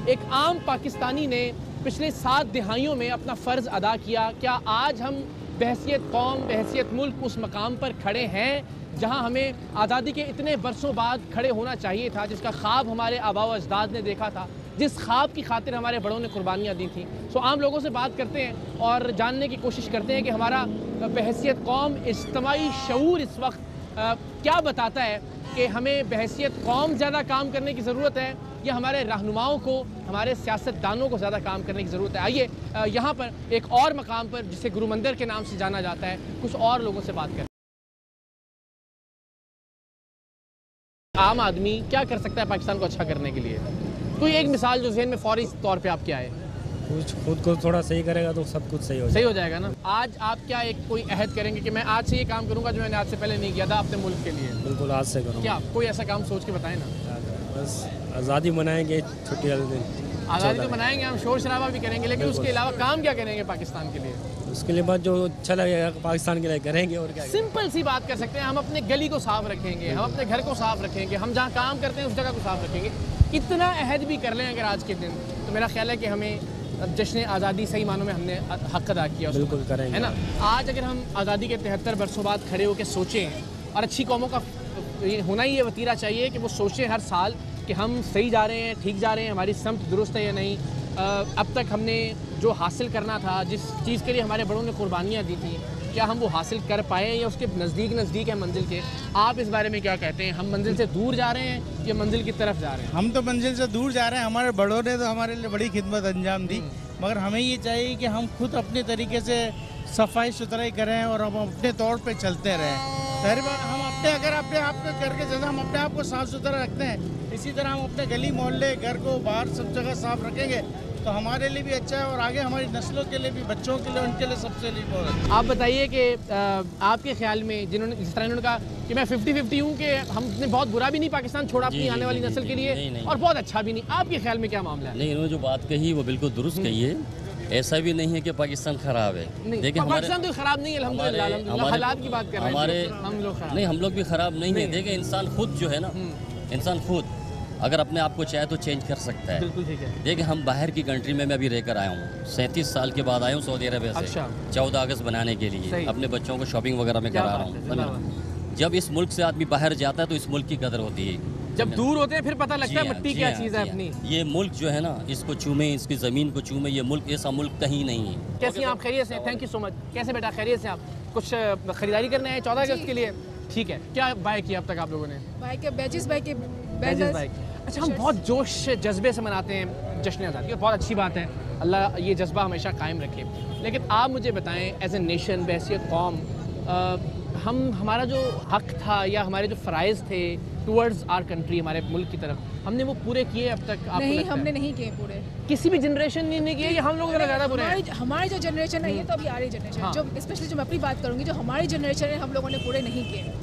[SPEAKER 1] एक आम पाकिस्तानी ने पिछले 7 दिहाइयों में अपना फ़र्ज़ अदा किया? क्या आज हम बहैसियत कौम, बहैसियत मुल्क उस मकाम पर खड़े हैं जहां हमें आज़ादी के इतने बरसों बाद खड़े होना चाहिए था, जिसका ख्वाब हमारे आबा व अजदाद ने देखा था, जिस ख्वाब की खातिर हमारे बड़ों ने कुर्बानियाँ दी थी? सो आम लोगों से बात करते हैं और जानने की कोशिश करते हैं कि हमारा बहैसियत कौम, इज्तिमाई शऊर इस वक्त क्या बताता है कि हमें बहैसियत कौम ज़्यादा काम करने की ज़रूरत है या हमारे रहनुमाओं को, हमारे सियासतदानों को ज़्यादा काम करने की ज़रूरत है। आइए यहाँ पर एक और मकाम पर जिसे गुरु मंदिर के नाम से जाना जाता है, कुछ और लोगों से बात करें। आम आदमी क्या कर सकता है पाकिस्तान को अच्छा करने के लिए? कोई एक मिसाल जो ज़हन में फौरी तौर पे आपके आए।
[SPEAKER 13] कुछ खुद को थोड़ा सही करेगा तो सब कुछ सही हो
[SPEAKER 1] जाएगा ना। आज आप क्या एक कोई अहद करेंगे कि मैं आज से ये काम करूंगा जो मैंने आज से पहले नहीं किया था अपने मुल्क के लिए?
[SPEAKER 13] बिल्कुल आज से करूँगा।
[SPEAKER 1] क्या कोई ऐसा काम सोच के बताएं ना।
[SPEAKER 13] बस आज़ादी मनाएंगे, छुट्टी वाले दिन
[SPEAKER 1] आज़ादी तो मनाएंगे हम, शोर शराबा भी करेंगे, लेकिन उसके अलावा काम क्या करेंगे पाकिस्तान के लिए?
[SPEAKER 13] उसके लिए बाद जो अच्छा लगेगा पाकिस्तान के लिए करेंगे और क्या।
[SPEAKER 1] सिंपल सी बात कर सकते हैं, हम अपने गली को साफ रखेंगे, हम अपने घर को साफ रखेंगे, हम जहाँ काम करते हैं उस जगह को साफ रखेंगे। इतना अहद भी कर लें अगर आज के दिन, तो मेरा ख्याल है कि हमें जश्न आज़ादी सही मानों में हमने हक अदा किया।
[SPEAKER 13] बिल्कुल करेंगे,
[SPEAKER 1] है ना। आज अगर हम आज़ादी के 73 बरसों बाद खड़े होकर सोचें, और अच्छी कौमों का होना ही ये वतीरा चाहिए कि वो सोचें हर साल कि हम सही जा रहे हैं, ठीक जा रहे हैं, हमारी समत दुरुस्त है या नहीं, अब तक हमने जो हासिल करना था, जिस चीज़ के लिए हमारे बड़ों ने कुर्बानियाँ दी थी, क्या हम वो हासिल कर पाए या उसके नज़दीक है मंजिल के। आप इस बारे में क्या कहते हैं? हम मंजिल से दूर जा रहे हैं या मंजिल की तरफ जा रहे हैं?
[SPEAKER 14] हम तो मंजिल से दूर जा रहे हैं। हमारे बड़ों ने तो हमारे लिए बड़ी खिदमत अंजाम दी, मगर हमें ये चाहिए कि हम खुद अपने तरीके से सफाई सुथराई करें और हम अपने तौर पे चलते रहें। पहली बार हम अगर अपने आप को करके जैसे हम अपने आप को साफ़ सुथरा रखते हैं, इसी तरह हम अपने गली मोहल्ले घर को बाहर सब जगह साफ रखेंगे तो हमारे लिए भी अच्छा है और आगे हमारी नस्लों के लिए भी, बच्चों के लिए, उनके लिए सबसे लिए बहुत अच्छा।
[SPEAKER 1] आप बताइए कि आपके ख्याल में जिन्होंने जिस तरह इन्होंने कहा कि मैं 50-50 हूँ कि हमने बहुत बुरा भी नहीं पाकिस्तान छोड़ा अपनी आने वाली नस्ल के लिए और बहुत अच्छा भी नहीं, आपके ख्याल में क्या मामला है?
[SPEAKER 15] नहीं, इन्होंने जो बात कही वो बिल्कुल दुरुस्त कही है। ऐसा भी नहीं है कि पाकिस्तान खराब है। देखिए
[SPEAKER 1] पाकिस्तान तो खराब नहीं है, अल्हम्दुलिल्लाह, हालात की बात कर रहे हैं।
[SPEAKER 15] हम लोग भी खराब नहीं है। देखिए इंसान खुद जो है ना, इंसान खुद अगर अपने आप को चाहे तो चेंज कर सकता है।
[SPEAKER 1] बिल्कुल ठीक है।
[SPEAKER 15] देखिए हम बाहर की कंट्री में मैं अभी रहकर आया हूँ, 37 साल के बाद आया हूँ सऊदी अरबिया से।
[SPEAKER 1] अच्छा।
[SPEAKER 15] 14 अगस्त बनाने के लिए अपने बच्चों को शॉपिंग वगैरह में करा रहा हूँ। जब इस मुल्क से आदमी बाहर जाता है तो इस मुल्क की कदर होती है।
[SPEAKER 1] जब दूर होते हैं फिर पता लगता है मिट्टी क्या चीज़ है अपनी।
[SPEAKER 15] ये मुल्क जो है ना, इसको चूमे, इसकी ज़मीन को चूमे, ये मुल्क ऐसा मुल्क कहीं नहीं है।
[SPEAKER 1] कैसी आप? खैरियत से? Thank you so much. कैसे बेटा, खैरियत से? आप कुछ खरीदारी करने आए 14 अगस्त के लिए? ठीक है। क्या बाय किया अब तक आप लोगों ने?
[SPEAKER 16] Batches bye.
[SPEAKER 1] अच्छा, हम बहुत जोश जज्बे से मनाते हैं जश्न आज़ादी, बहुत अच्छी बात है, अल्लाह ये जज्बा हमेशा कायम रखे। लेकिन आप मुझे बताएं, एज ए नेशन, बहैसियत कौम, हमारा जो हक था या हमारे जो फ़राइज़ थे टूवर्ड्स आर कंट्री, हमारे मुल्क की तरफ, हमने वो पूरे किए अब तक? आपको
[SPEAKER 16] नहीं, हमने नहीं किए पूरे।
[SPEAKER 1] किसी भी जनरेशन ने किए या हम लोग ज़्यादा बुरे हैं?
[SPEAKER 16] हमारी जो जनरेशन है, ये तो अभी आ रही जनरेशन, जो स्पेशली जो मैं अपनी बात करूँगी, जो हमारी जनरेशन है, हम लोगों ने पूरे नहीं किए।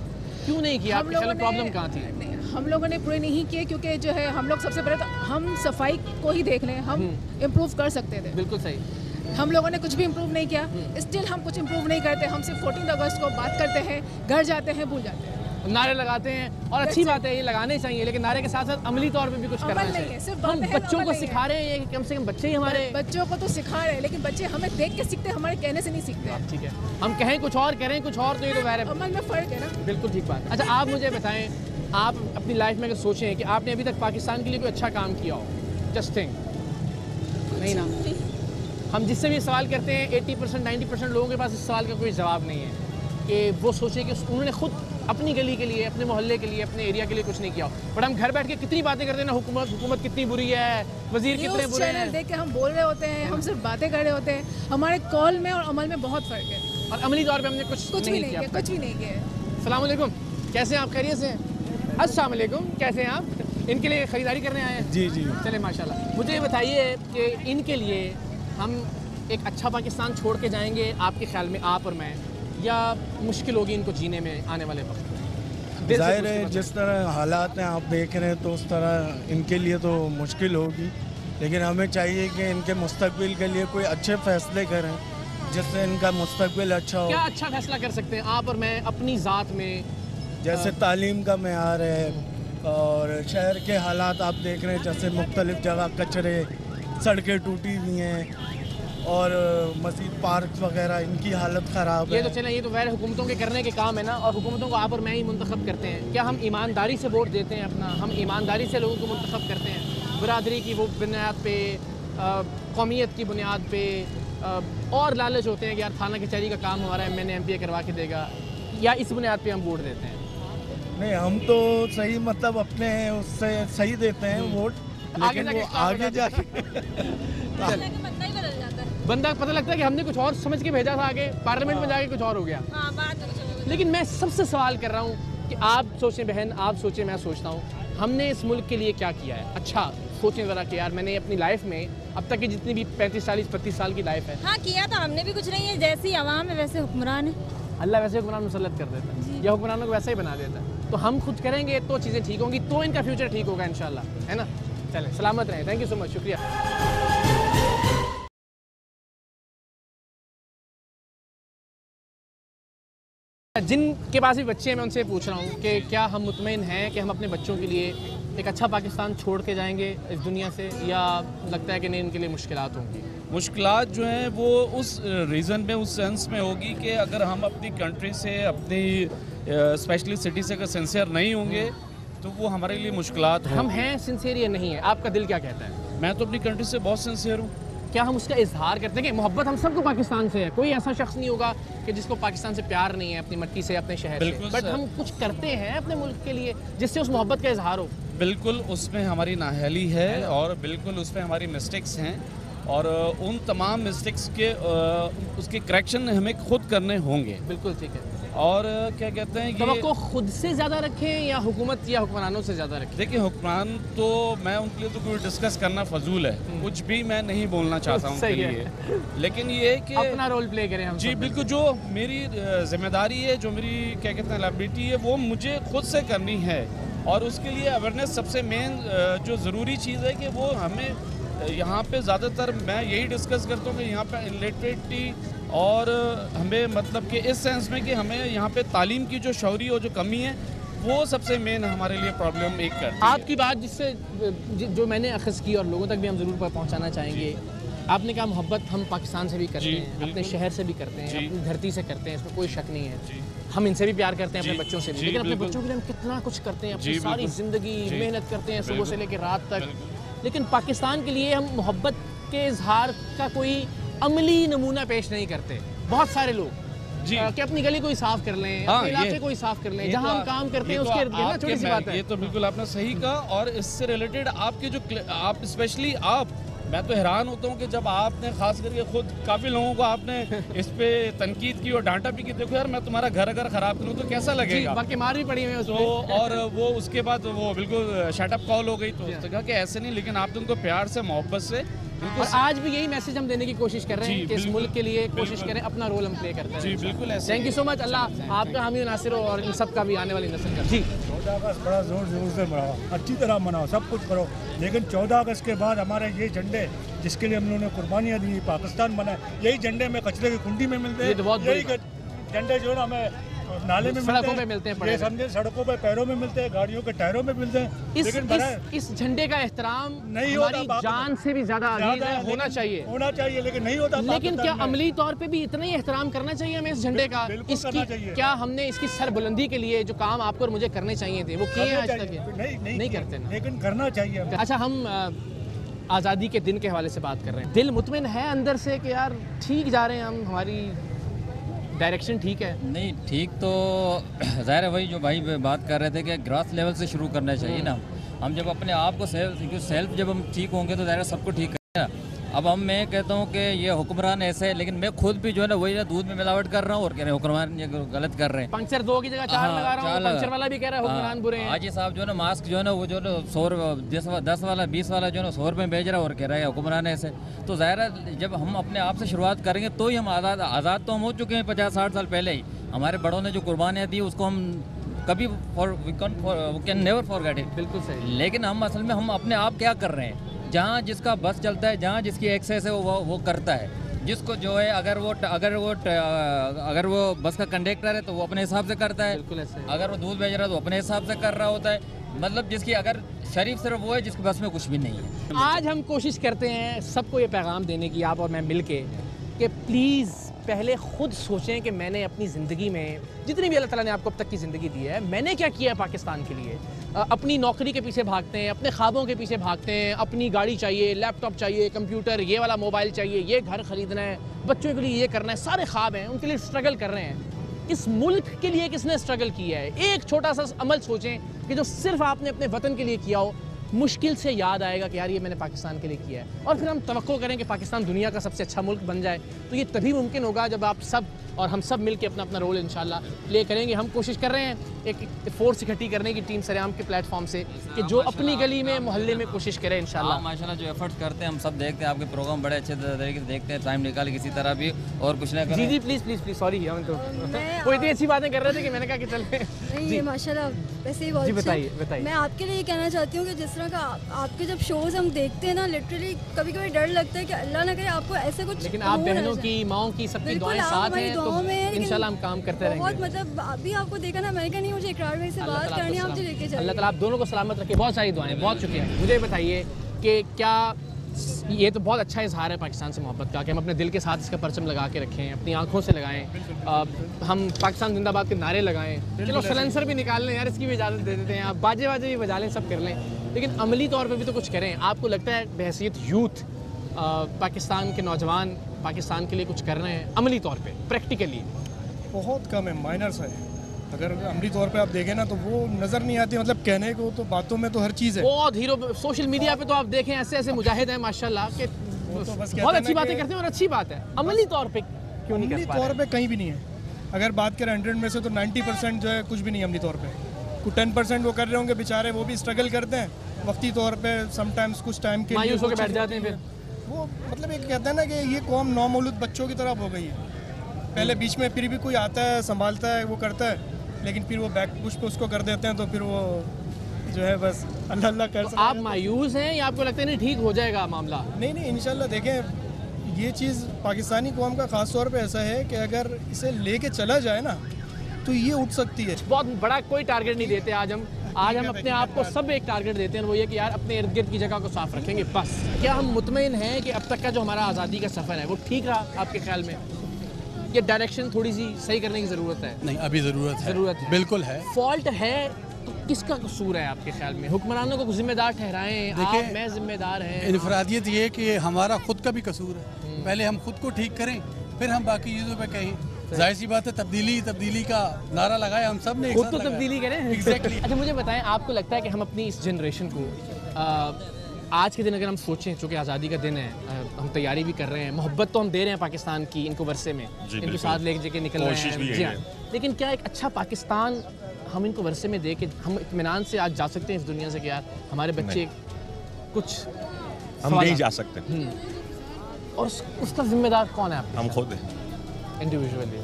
[SPEAKER 1] क्यों नहीं किया? आपके ख्याल में प्रॉब्लम कहाँ थी?
[SPEAKER 16] हम लोगों ने पूरे नहीं किए क्योंकि जो है हम लोग सबसे पहले तो हम सफाई को ही देख लें, हम इम्प्रूव कर सकते थे।
[SPEAKER 1] बिल्कुल सही।
[SPEAKER 16] हम लोगों ने कुछ भी इम्प्रूव नहीं किया, स्टिल हम कुछ इम्प्रूव नहीं करते। हम सिर्फ 14 अगस्त को बात करते हैं, घर जाते हैं, भूल जाते हैं,
[SPEAKER 1] नारे लगाते हैं। और अच्छी बात है, ये लगाने चाहिए, लेकिन नारे के साथ साथ अमली तौर पे भी कुछ करना चाहिए। हम बच्चों को सिखा रहे हैं, कम से कम बच्चे ही हमारे,
[SPEAKER 16] बच्चों को तो सिखा रहे हैं, लेकिन बच्चे हमें देख के सीखते हैं, हमारे कहने से नहीं सीखते।
[SPEAKER 1] ठीक है, हम कहें कुछ और, करें कुछ और, तो ये तो वैर
[SPEAKER 16] अमल में फ़र्क है ना।
[SPEAKER 1] बिल्कुल ठीक बात। अच्छा, आप मुझे बताएं, आप अपनी लाइफ में अगर सोचें कि आपने अभी तक पाकिस्तान के लिए कोई अच्छा काम किया हो, जस्ट थिंक, नहीं ना? हम जिससे भी सवाल करते हैं 80% 90% लोगों के पास इस सवाल का कोई जवाब नहीं है कि वो सोचे कि उन्होंने खुद अपनी गली के लिए, अपने मोहल्ले के लिए, अपने एरिया के लिए कुछ नहीं किया। बट हम घर बैठ के कितनी बातें करते हैं ना, हुकूमत कितनी बुरी है, वजीर कितने बुरे हैं,
[SPEAKER 16] देख के हम बोल रहे होते हैं, हम सिर्फ बातें कर रहे होते हैं। हमारे कॉल में और अमल में बहुत फ़र्क है,
[SPEAKER 1] और अमली तौर पे हमने कुछ
[SPEAKER 16] भी नहीं किया, कुछ भी नहीं किया।
[SPEAKER 1] अस्सलाम वालेकुम, कैसे हैं आप? खैरियत से? अस्सलाम वालेकुम, कैसे हैं आप? इनके लिए ख़रीदारी करने आए हैं?
[SPEAKER 14] जी जी।
[SPEAKER 1] चले माशाल्लाह। मुझे बताइए कि इनके लिए हम एक अच्छा पाकिस्तान छोड़ के जाएंगे आपके ख्याल में, आप और मैं, या मुश्किल होगी इनको जीने में आने वाले वक्त?
[SPEAKER 14] जाहिर है जिस तरह हालात हैं आप देख रहे हैं, तो उस तरह इनके लिए तो मुश्किल होगी, लेकिन हमें चाहिए कि इनके मुस्तकबिल के लिए कोई अच्छे फैसले करें जिससे इनका मुस्तकबिल अच्छा हो।
[SPEAKER 1] क्या अच्छा फैसला कर सकते हैं आप और मैं अपनी ज़ात में?
[SPEAKER 14] जैसे तालीम का मेयार है, और शहर के हालात आप देख रहे हैं, जैसे मुख्तलिफ जगह कचरे, सड़कें टूटी हुई हैं, और मस्जिद पार्क वगैरह, इनकी हालत ख़राब है।
[SPEAKER 1] ये तो चलें, ये तो गैर हुकूमतों के करने के काम है ना, और हुकूमतों को आप और मैं ही मुंतखब करते हैं। क्या हम ईमानदारी से वोट देते हैं अपना? हम ईमानदारी से लोगों को मुंतखब करते हैं, बरादरी की वो बुनियाद पे, कौमियत की बुनियाद पे, और लालच होते हैं कि यार थाना कचहरी का काम हमारा MNA MPA करवा के देगा, या इस बुनियाद पे हम वोट देते हैं?
[SPEAKER 14] नहीं, हम तो सही मतलब अपने उससे सही देते हैं वोट, लेकिन वो आगे जाके
[SPEAKER 1] बंदा पता लगता है कि हमने कुछ और समझ के भेजा था, आगे पार्लियामेंट में जाके कुछ और हो गया। लेकिन मैं सबसे सवाल कर रहा हूँ कि आप सोचें बहन, आप सोचें, मैं सोचता हूँ, हमने इस मुल्क के लिए क्या किया है? अच्छा सोचें ज़रा कि यार मैंने अपनी लाइफ में अब तक की जितनी भी 35-40-35 साल की लाइफ है,
[SPEAKER 17] हाँ किया तो हमने भी कुछ नहीं है। जैसी आवाम है वैसे हुक्मरान है।
[SPEAKER 1] अल्लाह वैसे हुक्मरान मुसल्लत कर देता है, या हुक्मरानों को वैसा ही बना देता है। तो हम खुद करेंगे तो चीज़ें ठीक होंगी, तो इनका फ्यूचर ठीक होगा इंशाल्लाह, है ना? चलें, सलामत रहें। थैंक यू सो मच, शुक्रिया। जिनके पास भी बच्चे हैं मैं उनसे पूछ रहा हूँ कि क्या हम मुतमईन हैं कि हम अपने बच्चों के लिए एक अच्छा पाकिस्तान छोड़ के जाएंगे इस दुनिया से, या लगता है कि नहीं इनके लिए मुश्किलात होंगी?
[SPEAKER 18] मुश्किलात जो हैं वो उस रीज़न में, उस सेंस में होगी कि अगर हम अपनी कंट्री से, अपनी स्पेशली सिटी से अगर सिंसियर नहीं होंगे तो वो हमारे लिए मुश्किलात हैं।
[SPEAKER 1] हम हैं सिंसियर या नहीं है, आपका दिल क्या कहता है?
[SPEAKER 18] मैं तो अपनी कंट्री से बहुत सिंसियर हूँ।
[SPEAKER 1] क्या हम उसका इजहार करते हैं कि मोहब्बत हम सबको पाकिस्तान से है? कोई ऐसा शख्स नहीं होगा कि जिसको पाकिस्तान से प्यार नहीं है, अपनी मट्टी से, अपने शहर से, बट हम कुछ करते हैं अपने मुल्क के लिए जिससे उस मोहब्बत का इजहार हो।
[SPEAKER 18] बिल्कुल उसमें हमारी नाअहली है और बिल्कुल उसमें हमारी मिस्टेक्स हैं, और उन तमाम मिस्टेक्स के उसके करेक्शन हमें खुद करने होंगे।
[SPEAKER 1] बिल्कुल ठीक है।
[SPEAKER 18] और क्या कहते हैं,
[SPEAKER 1] तवक्को खुद से ज़्यादा रखें या हुकूमत या हुक्मरानों से ज़्यादा रखें?
[SPEAKER 18] देखिए, हुक्मरान तो मैं उनके लिए तो कोई डिस्कस करना फजूल है, कुछ भी मैं नहीं बोलना चाहता हूँ उनके लिए, लेकिन ये है कि
[SPEAKER 1] अपना रोल प्ले करें हम।
[SPEAKER 18] जी बिल्कुल, जो मेरी जिम्मेदारी है, जो मेरी क्या कहते हैं लायबिलिटी है, वो मुझे खुद से करनी है। और उसके लिए अवेयरनेस सबसे मेन जो ज़रूरी चीज़ है कि वो हमें यहाँ पे ज़्यादातर मैं यही डिस्कस करता हूँ कि यहाँ पे इलिटरेटी और हमें मतलब कि इस सेंस में कि हमें यहाँ पे तालीम की जो शौरी और जो कमी है वो सबसे मेन हमारे लिए प्रॉब्लम एक करती है।
[SPEAKER 1] आपकी बात जिससे जो मैंने अखज़ की और लोगों तक भी हम ज़रूर पहुँचाना चाहेंगे, आपने कहा मोहब्बत हम पाकिस्तान से भी करते हैं, अपने शहर से भी करते हैं, अपनी धरती से करते हैं, इसमें कोई शक नहीं है। हम इनसे भी प्यार करते हैं, अपने बच्चों से भी, लेकिन अपने बच्चों के लिए हम कितना कुछ करते हैं, अपनी सारी ज़िंदगी मेहनत करते हैं सुबह से लेकर रात तक, लेकिन पाकिस्तान के लिए हम मोहब्बत के इजहार का कोई अमली नमूना पेश नहीं करते। बहुत सारे लोग कि अपनी गली कोई साफ कर लें, अपने इलाके कोई साफ कर लें, जहां हम काम करते हैं उसके इर्द गिर्द, छोटी सी बात है।
[SPEAKER 18] ये तो बिल्कुल आपने सही कहा। और इससे रिलेटेड आपके जो आप स्पेशली मैं तो हैरान होता हूँ कि जब आपने खास करके खुद काफ़ी लोगों को आपने इस पे तनकीद की और डांटा भी कि देखो यार मैं तुम्हारा घर अगर ख़राब करूँ तो कैसा लगेगा,
[SPEAKER 1] बाकी मार भी पड़ी है
[SPEAKER 18] तो और वो उसके बाद वो बिल्कुल शटअप कॉल हो गई। तो उसने कहा कि ऐसे नहीं, लेकिन आप उनको प्यार से, मोहब्बत से,
[SPEAKER 1] और आज भी यही मैसेज हम देने की कोशिश कर रहे हैं कि इस मुल्क के लिए कोशिश करें, अपना रोल हम प्ले करते हैं।
[SPEAKER 18] जी बिल्कुल ऐसे।
[SPEAKER 1] Thank you so much. Allah आपका हामी नासिर हो और इन सब का भी आने वाली नस्ल का। जी
[SPEAKER 19] 14 अगस्त बड़ा जोर जोर से मनाओ, अच्छी तरह मनाओ, सब कुछ करो, लेकिन 14 अगस्त के बाद हमारे ये झंडे जिसके लिए हम लोगों ने कुर्बानियाँ दी, पाकिस्तान बना, यही झंडे में कचरे की कुंडी में मिलते हैं, यही झंडे जो है ना हमें नाले में
[SPEAKER 1] सड़कों पे मिलते हैं,
[SPEAKER 19] ये समझे, सड़कों पे पैरों में मिलते हैं, गाड़ियों के टायरों में मिलते हैं। लेकिन
[SPEAKER 1] इस झंडे का एहतराम
[SPEAKER 19] नहीं
[SPEAKER 1] होता, जान से भी ज्यादा होना चाहिए,
[SPEAKER 19] लेकिन नहीं होता।
[SPEAKER 1] लेकिन क्या अमली तौर पे भी इतना ही एहतराम करना चाहिए हमें इस झंडे का? क्या हमने इसकी सरबुलंदी के लिए जो काम आपको और मुझे करने चाहिए थे वो किए आज तक? नहीं करते,
[SPEAKER 19] लेकिन करना चाहिए।
[SPEAKER 1] अच्छा, हम आज़ादी के दिन के हवाले से बात कर रहे हैं। दिल मुतमिन है अंदर से कि यार ठीक जा रहे हैं हम, हमारी डायरेक्शन ठीक है?
[SPEAKER 15] नहीं ठीक तो ज़ाहिर है, वही जो भाई बात कर रहे थे कि ग्रास लेवल से शुरू करना चाहिए ना। हम जब अपने आप को सेल्फ जब हम ठीक होंगे तो ज़ाहिर सबको ठीक करेंगे ना। अब मैं कहता हूँ कि ये हुक्मरान ऐसे है, लेकिन मैं खुद भी जो है ना वही दूध में मिलावट कर रहा हूँ और कह रहे हैं हुक्मरान ये गलत कर रहे हैं।
[SPEAKER 1] पंक्चर 2 की जगह 4 लगा रहा हूँ, पंक्चर वाला भी कह रहा है हुक्मरान बुरे हैं।
[SPEAKER 15] हाजी साहब जो है ना मास्क जो है ना वो जो है 10 वाला 20 वाला जो है ना 100 रुपये में बेच रहा है और कह रहा है हुक्मरान ऐसे। तो ज़ाहिर है जब हम अपने आप से शुरुआत करेंगे तो ही हम आज़ाद तो हम हो चुके हैं 50-60 साल पहले ही। हमारे बड़ों ने जो कुर्बानियाँ दी उसको हम कभी we can never forget it.
[SPEAKER 1] बिल्कुल सही।
[SPEAKER 15] लेकिन हम असल में हम अपने आप क्या कर रहे हैं, जहाँ जिसका बस चलता है, जहाँ जिसकी एक्सेस है वो करता है। जिसको जो है अगर वो बस का कंडक्टर है तो वो अपने हिसाब से करता है, अगर वो दूध बेच रहा है तो अपने हिसाब से कर रहा होता है। मतलब जिसकी अगर शरीफ सिर्फ वो है जिसके बस में कुछ भी नहीं है।
[SPEAKER 1] आज हम कोशिश करते हैं सबको ये पैगाम देने की, आप और मैं मिल के, कि प्लीज़ पहले खुद सोचें कि मैंने अपनी ज़िंदगी में जितनी भी अल्लाह ताला ने आपको अब तक की ज़िंदगी दी है, मैंने क्या किया है पाकिस्तान के लिए। अपनी नौकरी के पीछे भागते हैं, अपने ख्वाबों के पीछे भागते हैं, अपनी गाड़ी चाहिए, लैपटॉप चाहिए, कंप्यूटर, ये वाला मोबाइल चाहिए, ये घर ख़रीदना है, बच्चों के लिए ये करना है, सारे ख्वाब हैं, उनके लिए स्ट्रगल कर रहे हैं। इस मुल्क के लिए किसने स्ट्रगल किया है? एक छोटा सा अमल सोचें कि जो सिर्फ आपने अपने वतन के लिए किया हो, मुश्किल से याद आएगा कि यार ये मैंने पाकिस्तान के लिए किया है, और फिर हम तवक्को करें कि पाकिस्तान दुनिया का सबसे अच्छा मुल्क बन जाए। तो ये तभी मुमकिन होगा जब आप सब और हम सब मिल के अपना अपना रोल इंशाल्लाह प्ले करेंगे। हम कोशिश कर रहे हैं एक फोर्स इकट्ठी करने की टीम सरेआम के प्लेटफॉर्म से कि जो अपनी गली में मोहल्ले में कोशिश करें इंशाल्लाह।
[SPEAKER 15] माशाल्लाह जो एफर्ट्स करते हैं हम सब देखते हैं, आपके प्रोग्राम बड़े अच्छे तरीके से देखते हैं, टाइम निकाल किसी तरह भी और कुछ ना करें।
[SPEAKER 1] जी प्लीज़ सॉरी, हम तो वो इतनी अच्छी बातें कर रहे थे कि मैंने कहा कि चल
[SPEAKER 20] माशाल्लाह वैसे ही बहुत।
[SPEAKER 1] जी बताइए।
[SPEAKER 20] मैं आपके लिए कहना चाहती हूँ कि जिस तरह का आपके जब शोज हम देखते हैं ना, लिटरली कभी कभी डर लगता है कि अल्लाह ना करे आपको ऐसे कुछ।
[SPEAKER 1] लेकिन आप बहनों की, माओं की, सबकी दुआएं साथ हैं, तो
[SPEAKER 20] गाँव में
[SPEAKER 1] इंशाल्लाह हम काम करते रहेंगे।
[SPEAKER 20] बहुत मतलब अभी आपको देखा ना, मैं नहीं मुझे इकरार भाई से बात करनी है, आप लेके चलिए।
[SPEAKER 1] अल्लाह ताला आप दोनों को सलामत रखे। बहुत सारी दुआएं, बहुत शुक्रिया। मुझे बताइए कि क्या ये तो बहुत अच्छा इजहार है पाकिस्तान से मोहब्बत का कि हम अपने दिल के साथ इसका परचम लगा के रखें, अपनी आंखों से लगाएं, हम पाकिस्तान जिंदाबाद के नारे लगाएं। चलो सलेंसर भी निकाल लें यार, इसकी भी इजाज़त दे देते हैं, आप बाजे बाजे भी बजा लें, सब कर लें, लेकिन अमली तौर पर भी तो कुछ करें। आपको लगता है बहैसियत यूथ पाकिस्तान के नौजवान पाकिस्तान के लिए कुछ कर रहे हैं अमली तौर पे, प्रैक्टिकली?
[SPEAKER 21] बहुत कम है, माइनर्स है। अगर अमली तौर पे आप देखें ना तो वो नज़र नहीं आती, मतलब कहने को तो बातों में तो हर चीज़ है।
[SPEAKER 1] बहुत हीरो सोशल मीडिया पे तो आप देखें ऐसे ऐसे मुजाहिद हैं माशाल्लाह के, बहुत अच्छी बातें करते हैं और अच्छी बात है। अमली तौर पे क्यों नहीं कर पा रहे?
[SPEAKER 21] अमली तौर पे कहीं भी नहीं है। अगर बात करें 100 में से तो 90% जो है कुछ भी नहीं है अमली तौर पे। कुछ 10% वो कर रहे होंगे बेचारे, वो भी स्ट्रगल करते हैं वक्ती तौर पे, समटाइम्स कुछ टाइम के लिए
[SPEAKER 1] मायूस होकर बैठ जाते हैं। फिर
[SPEAKER 21] वो मतलब एक कहते हैं ना कि ये कौम नौमौलूद बच्चों की तरह हो गई है। पहले बीच में फिर भी कोई आता है, संभालता है, वो करता है, लेकिन फिर वो बैक पुश पे उसको कर देते हैं, तो फिर वो जो है बस अल्लाह अल्लाह कर सकते हैं।
[SPEAKER 1] आप मायूस हैं या आपको लगता है नहीं ठीक हो जाएगा मामला?
[SPEAKER 21] नहीं इंशाल्लाह। देखें ये चीज़ पाकिस्तानी कौम का ख़ास तौर पे ऐसा है कि अगर इसे लेके चला जाए ना तो ये उठ सकती है।
[SPEAKER 1] बहुत बड़ा कोई टारगेट नहीं देते आज हम अपने आप को सब एक टारगेट देते हैं, वो ये कि यार अपने इर्द गिर्द की जगह को साफ रखेंगे बस। क्या हम मुतमईन हैं कि अब तक का जो हमारा आज़ादी का सफ़र है वो ठीक रहा आपके ख्याल में? ये डायरेक्शन थोड़ी सी सही करने की ज़रूरत है?
[SPEAKER 22] नहीं, अभी ज़रूरत है, बिल्कुल है।
[SPEAKER 1] फॉल्ट है तो किसका कसूर है आपके ख्याल में? हुक्मरानों को जिम्मेदार ठहराएं, आप मैं जिम्मेदार हैं?
[SPEAKER 22] इनफरादियत ये कि हमारा खुद का भी कसूर है, पहले हम खुद को ठीक करें फिर हम बाकी चीज़ों पे कहें। जाहिर सी बात है, तब्दीली का नारा लगाया हम सब ने,
[SPEAKER 1] खुद तो तब्दीली करें। एग्जैक्टली। अच्छा मुझे बताएं, आपको लगता है कि हम अपनी इस जनरेशन को आज के दिन अगर हम सोचें, चूँकि आज़ादी का दिन है, हम तैयारी भी कर रहे हैं, मोहब्बत तो हम दे रहे हैं पाकिस्तान की इनको वर्षे में, इनको साथ लेके निकल रहे हैं, जी हाँ, लेकिन क्या एक अच्छा पाकिस्तान हम इनको वर्षे में दे के हम इत्मीनान से आज जा सकते हैं इस दुनिया से कि यार हमारे बच्चे कुछ
[SPEAKER 23] हम नहीं जा सकते?
[SPEAKER 1] और उसका जिम्मेदार कौन है?
[SPEAKER 23] हम खुद हैं
[SPEAKER 1] इंडिविजुअली।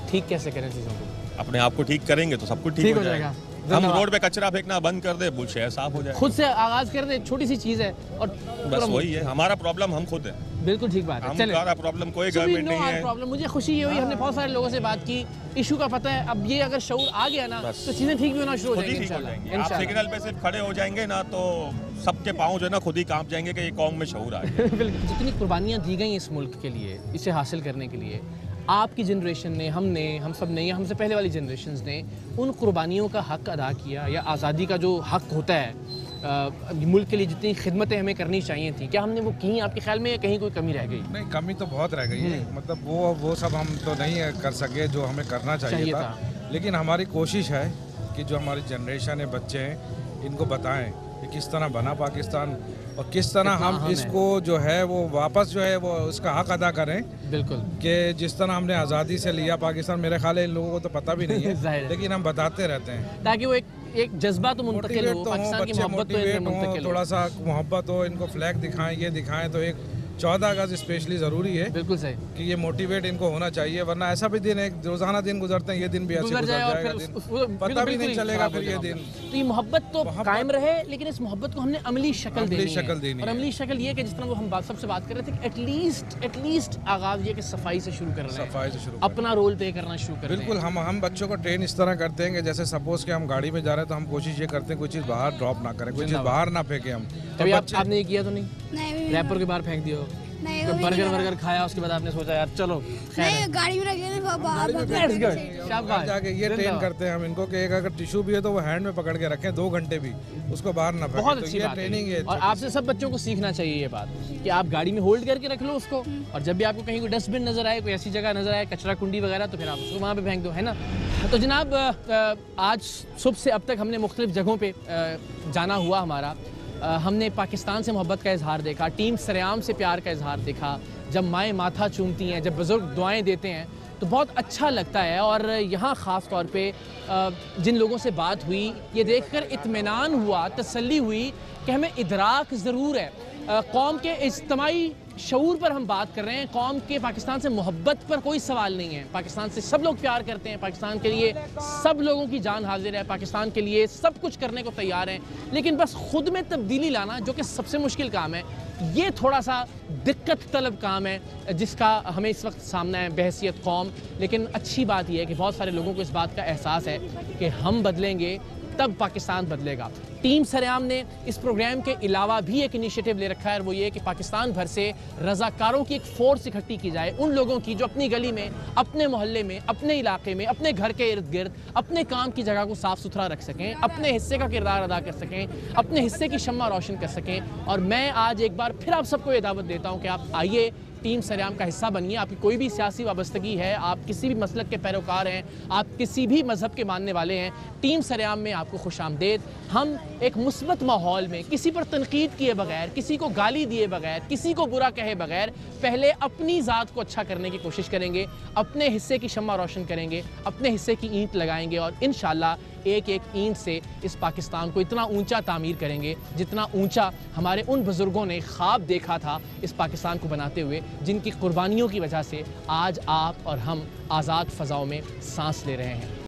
[SPEAKER 1] ठीक कैसे करें चीज़ों को?
[SPEAKER 23] अपने आप को ठीक करेंगे तो सब कुछ ठीक हो जाएगा। हम रोड पे कचरा फेंकना बंद कर दे, शहर साफ हो जाए।
[SPEAKER 1] खुद से आगाज कर दे, छोटी सी चीज़ है और
[SPEAKER 23] बस वही है हमारा प्रॉब्लम, हम खुद है।
[SPEAKER 1] बिल्कुल ठीक बात है।
[SPEAKER 23] हमारा प्रॉब्लम कोई गवर्नमेंट नहीं है।
[SPEAKER 1] प्रॉब्लम मुझे खुशी ये हुई, हमने बहुत सारे लोगों से बात की, इशू का पता है। अब ये अगर शऊर आ गया ना तो चीज़ें ठीक भी होना शुरू हो जाएंगी इंशाल्लाह।
[SPEAKER 23] आप सिग्नल पे सिर्फ खड़े हो जाएंगे ना तो सबके पाँव जो है ना खुद ही कांप जाएंगे कि ये कौम में शऊर आ गया।
[SPEAKER 1] जितनी कुर्बानियाँ दी गई इस मुल्क के लिए, इसे हासिल करने के लिए, आपकी जनरेशन ने, हम सब ने, या हमसे पहले वाली जनरेशन्स ने उन कुर्बानियों का हक़ अदा किया, या आज़ादी का जो हक़ होता है मुल्क के लिए जितनी खिदमतें हमें करनी चाहिए थी, क्या हमने वो की आपके ख्याल में, या कहीं कोई कमी रह गई?
[SPEAKER 24] नहीं, कमी तो बहुत रह गई है। मतलब वो सब हम तो नहीं कर सके जो हमें करना चाहिए था। लेकिन हमारी कोशिश है कि जो हमारी जनरेशन है, बच्चे हैं, इनको बताएं कि किस तरह बना पाकिस्तान और किस तरह हम इसको जो है वो वापस जो है वो उसका हक अदा करें। बिल्कुल, कि जिस तरह हमने आज़ादी से लिया पाकिस्तान, मेरे ख्याल है इन लोगों को तो पता भी नहीं है लेकिन हम बताते रहते हैं
[SPEAKER 1] ताकि वो एक जज्बा तो मुंतकिल हो, पाकिस्तान की मोहब्बत तो
[SPEAKER 24] थोड़ा सा मोहब्बत हो, इनको फ्लैग दिखाएं, ये दिखाएं, तो एक 14 अगस्त स्पेशली ज़रूरी है। बिल्कुल सही कि ये मोटिवेट इनको होना चाहिए, वरना ऐसा भी दिन है, रोज़ाना दिन गुजरते हैं, ये दिन भी ऐसे गुजर जाएगा, पता भी नहीं चलेगा फिर ये दिन।
[SPEAKER 1] तो ये मोहब्बत तो कायम रहे, लेकिन इस मोहब्बत को हमने अमली शक्ल देनी है। और अमली शक्ल ये कि जिस तरह वो हम सबसे बात कर रहे थे कि एटलीस्ट आगाज़ ये कि सफाई से शुरू कर रहे हैं, सफाई से शुरू अपना रोल प्ले करना शुरू कर रहे हैं।
[SPEAKER 24] बिल्कुल, हम बच्चों को ट्रेन इस तरह करते हैं कि जैसे सपोज कि हम गाड़ी में जा रहे हैं तो हम कोशिश ये करते हैं कोई चीज़ बाहर ड्रॉप ना करें, कोई चीज़ बाहर ना फेंके हम।
[SPEAKER 1] कभी आपने ये किया तो नहीं? रैपर के बाहर फेंक दिया हो? तो बर्गर खाया उसके बाद आपने सोचा यार चलो
[SPEAKER 20] नहीं, गाड़ी में रख लेते
[SPEAKER 24] जाके ये ट्रेन करते हैं हम इनको कि अगर टिश्यू भी है तो वो हैंड में पकड़ के रखें 2 घंटे भी, उसको बाहर ना फेंकें।
[SPEAKER 1] बहुत अच्छी ट्रेनिंग है और आपसे सब बच्चों को सीखना चाहिए ये बात कि आप गाड़ी में होल्ड करके रख लो उसको, और जब भी आपको कहीं कोई डस्टबिन नजर आए, कोई ऐसी जगह नजर आए, कचरा कुंडी वगैरह, तो फिर आप उसको वहाँ पे फेंक दो, है ना। तो जनाब आज सुबह से अब तक हमने मुख्तलिफ जगहों पर जाना हुआ हमारा, हमने पाकिस्तान से मोहब्बत का इजहार देखा, टीम सरेआम से प्यार का इजहार देखा, जब माएँ माथा चूमती हैं, जब बुज़ुर्ग दुआएं देते हैं तो बहुत अच्छा लगता है। और यहाँ ख़ास तौर पे जिन लोगों से बात हुई, ये देखकर इत्मीनान हुआ, तसल्ली हुई कि हमें इदराक ज़रूर है, कौम के इज्तिमाई शऊर पर हम बात कर रहे हैं, कौम के पाकिस्तान से मोहब्बत पर कोई सवाल नहीं है। पाकिस्तान से सब लोग प्यार करते हैं, पाकिस्तान के लिए सब लोगों की जान हाजिर है, पाकिस्तान के लिए सब कुछ करने को तैयार हैं, लेकिन बस खुद में तब्दीली लाना, जो कि सबसे मुश्किल काम है, ये थोड़ा सा दिक्कत तलब काम है जिसका हमें इस वक्त सामना है बहैसियत कौम। लेकिन अच्छी बात यह है कि बहुत सारे लोगों को इस बात का एहसास है कि हम बदलेंगे तब पाकिस्तान बदलेगा। टीम सरेआम ने इस प्रोग्राम के अलावा भी एक इनिशिएटिव ले रखा है, और वो ये कि पाकिस्तान भर से रज़ाकारों की एक फ़ोर्स इकट्ठी की जाए, उन लोगों की जो अपनी गली में, अपने मोहल्ले में, अपने इलाके में, अपने घर के इर्द गिर्द अपने काम की जगह को साफ़ सुथरा रख सकें, अपने हिस्से का किरदार अदा कर सकें, अपने हिस्से की शम्मा रोशन कर सकें। और मैं आज एक बार फिर आप सबको ये दावत देता हूँ कि आप आइए, टीम सरेआम का हिस्सा बनिए। आपकी कोई भी सियासी वाबस्तगी है, आप किसी भी मसलक के पैरोकार हैं, आप किसी भी मज़हब के मानने वाले हैं, टीम सरेआम में आपको खुशामदेद। हम एक मुस्बत माहौल में किसी पर तनकीद किए बगैर, किसी को गाली दिए बगैर, किसी को बुरा कहे बगैर पहले अपनी ज़ात को अच्छा करने की कोशिश करेंगे, अपने हिस्से की शम्मा रोशन करेंगे, अपने हिस्से की ईंट लगाएंगे, और इंशाअल्लाह एक एक ईंट से इस पाकिस्तान को इतना ऊंचा तामीर करेंगे जितना ऊंचा हमारे उन बुज़ुर्गों ने ख्वाब देखा था इस पाकिस्तान को बनाते हुए, जिनकी कुर्बानियों की वजह से आज आप और हम आज़ाद फ़ज़ाओं में सांस ले रहे हैं।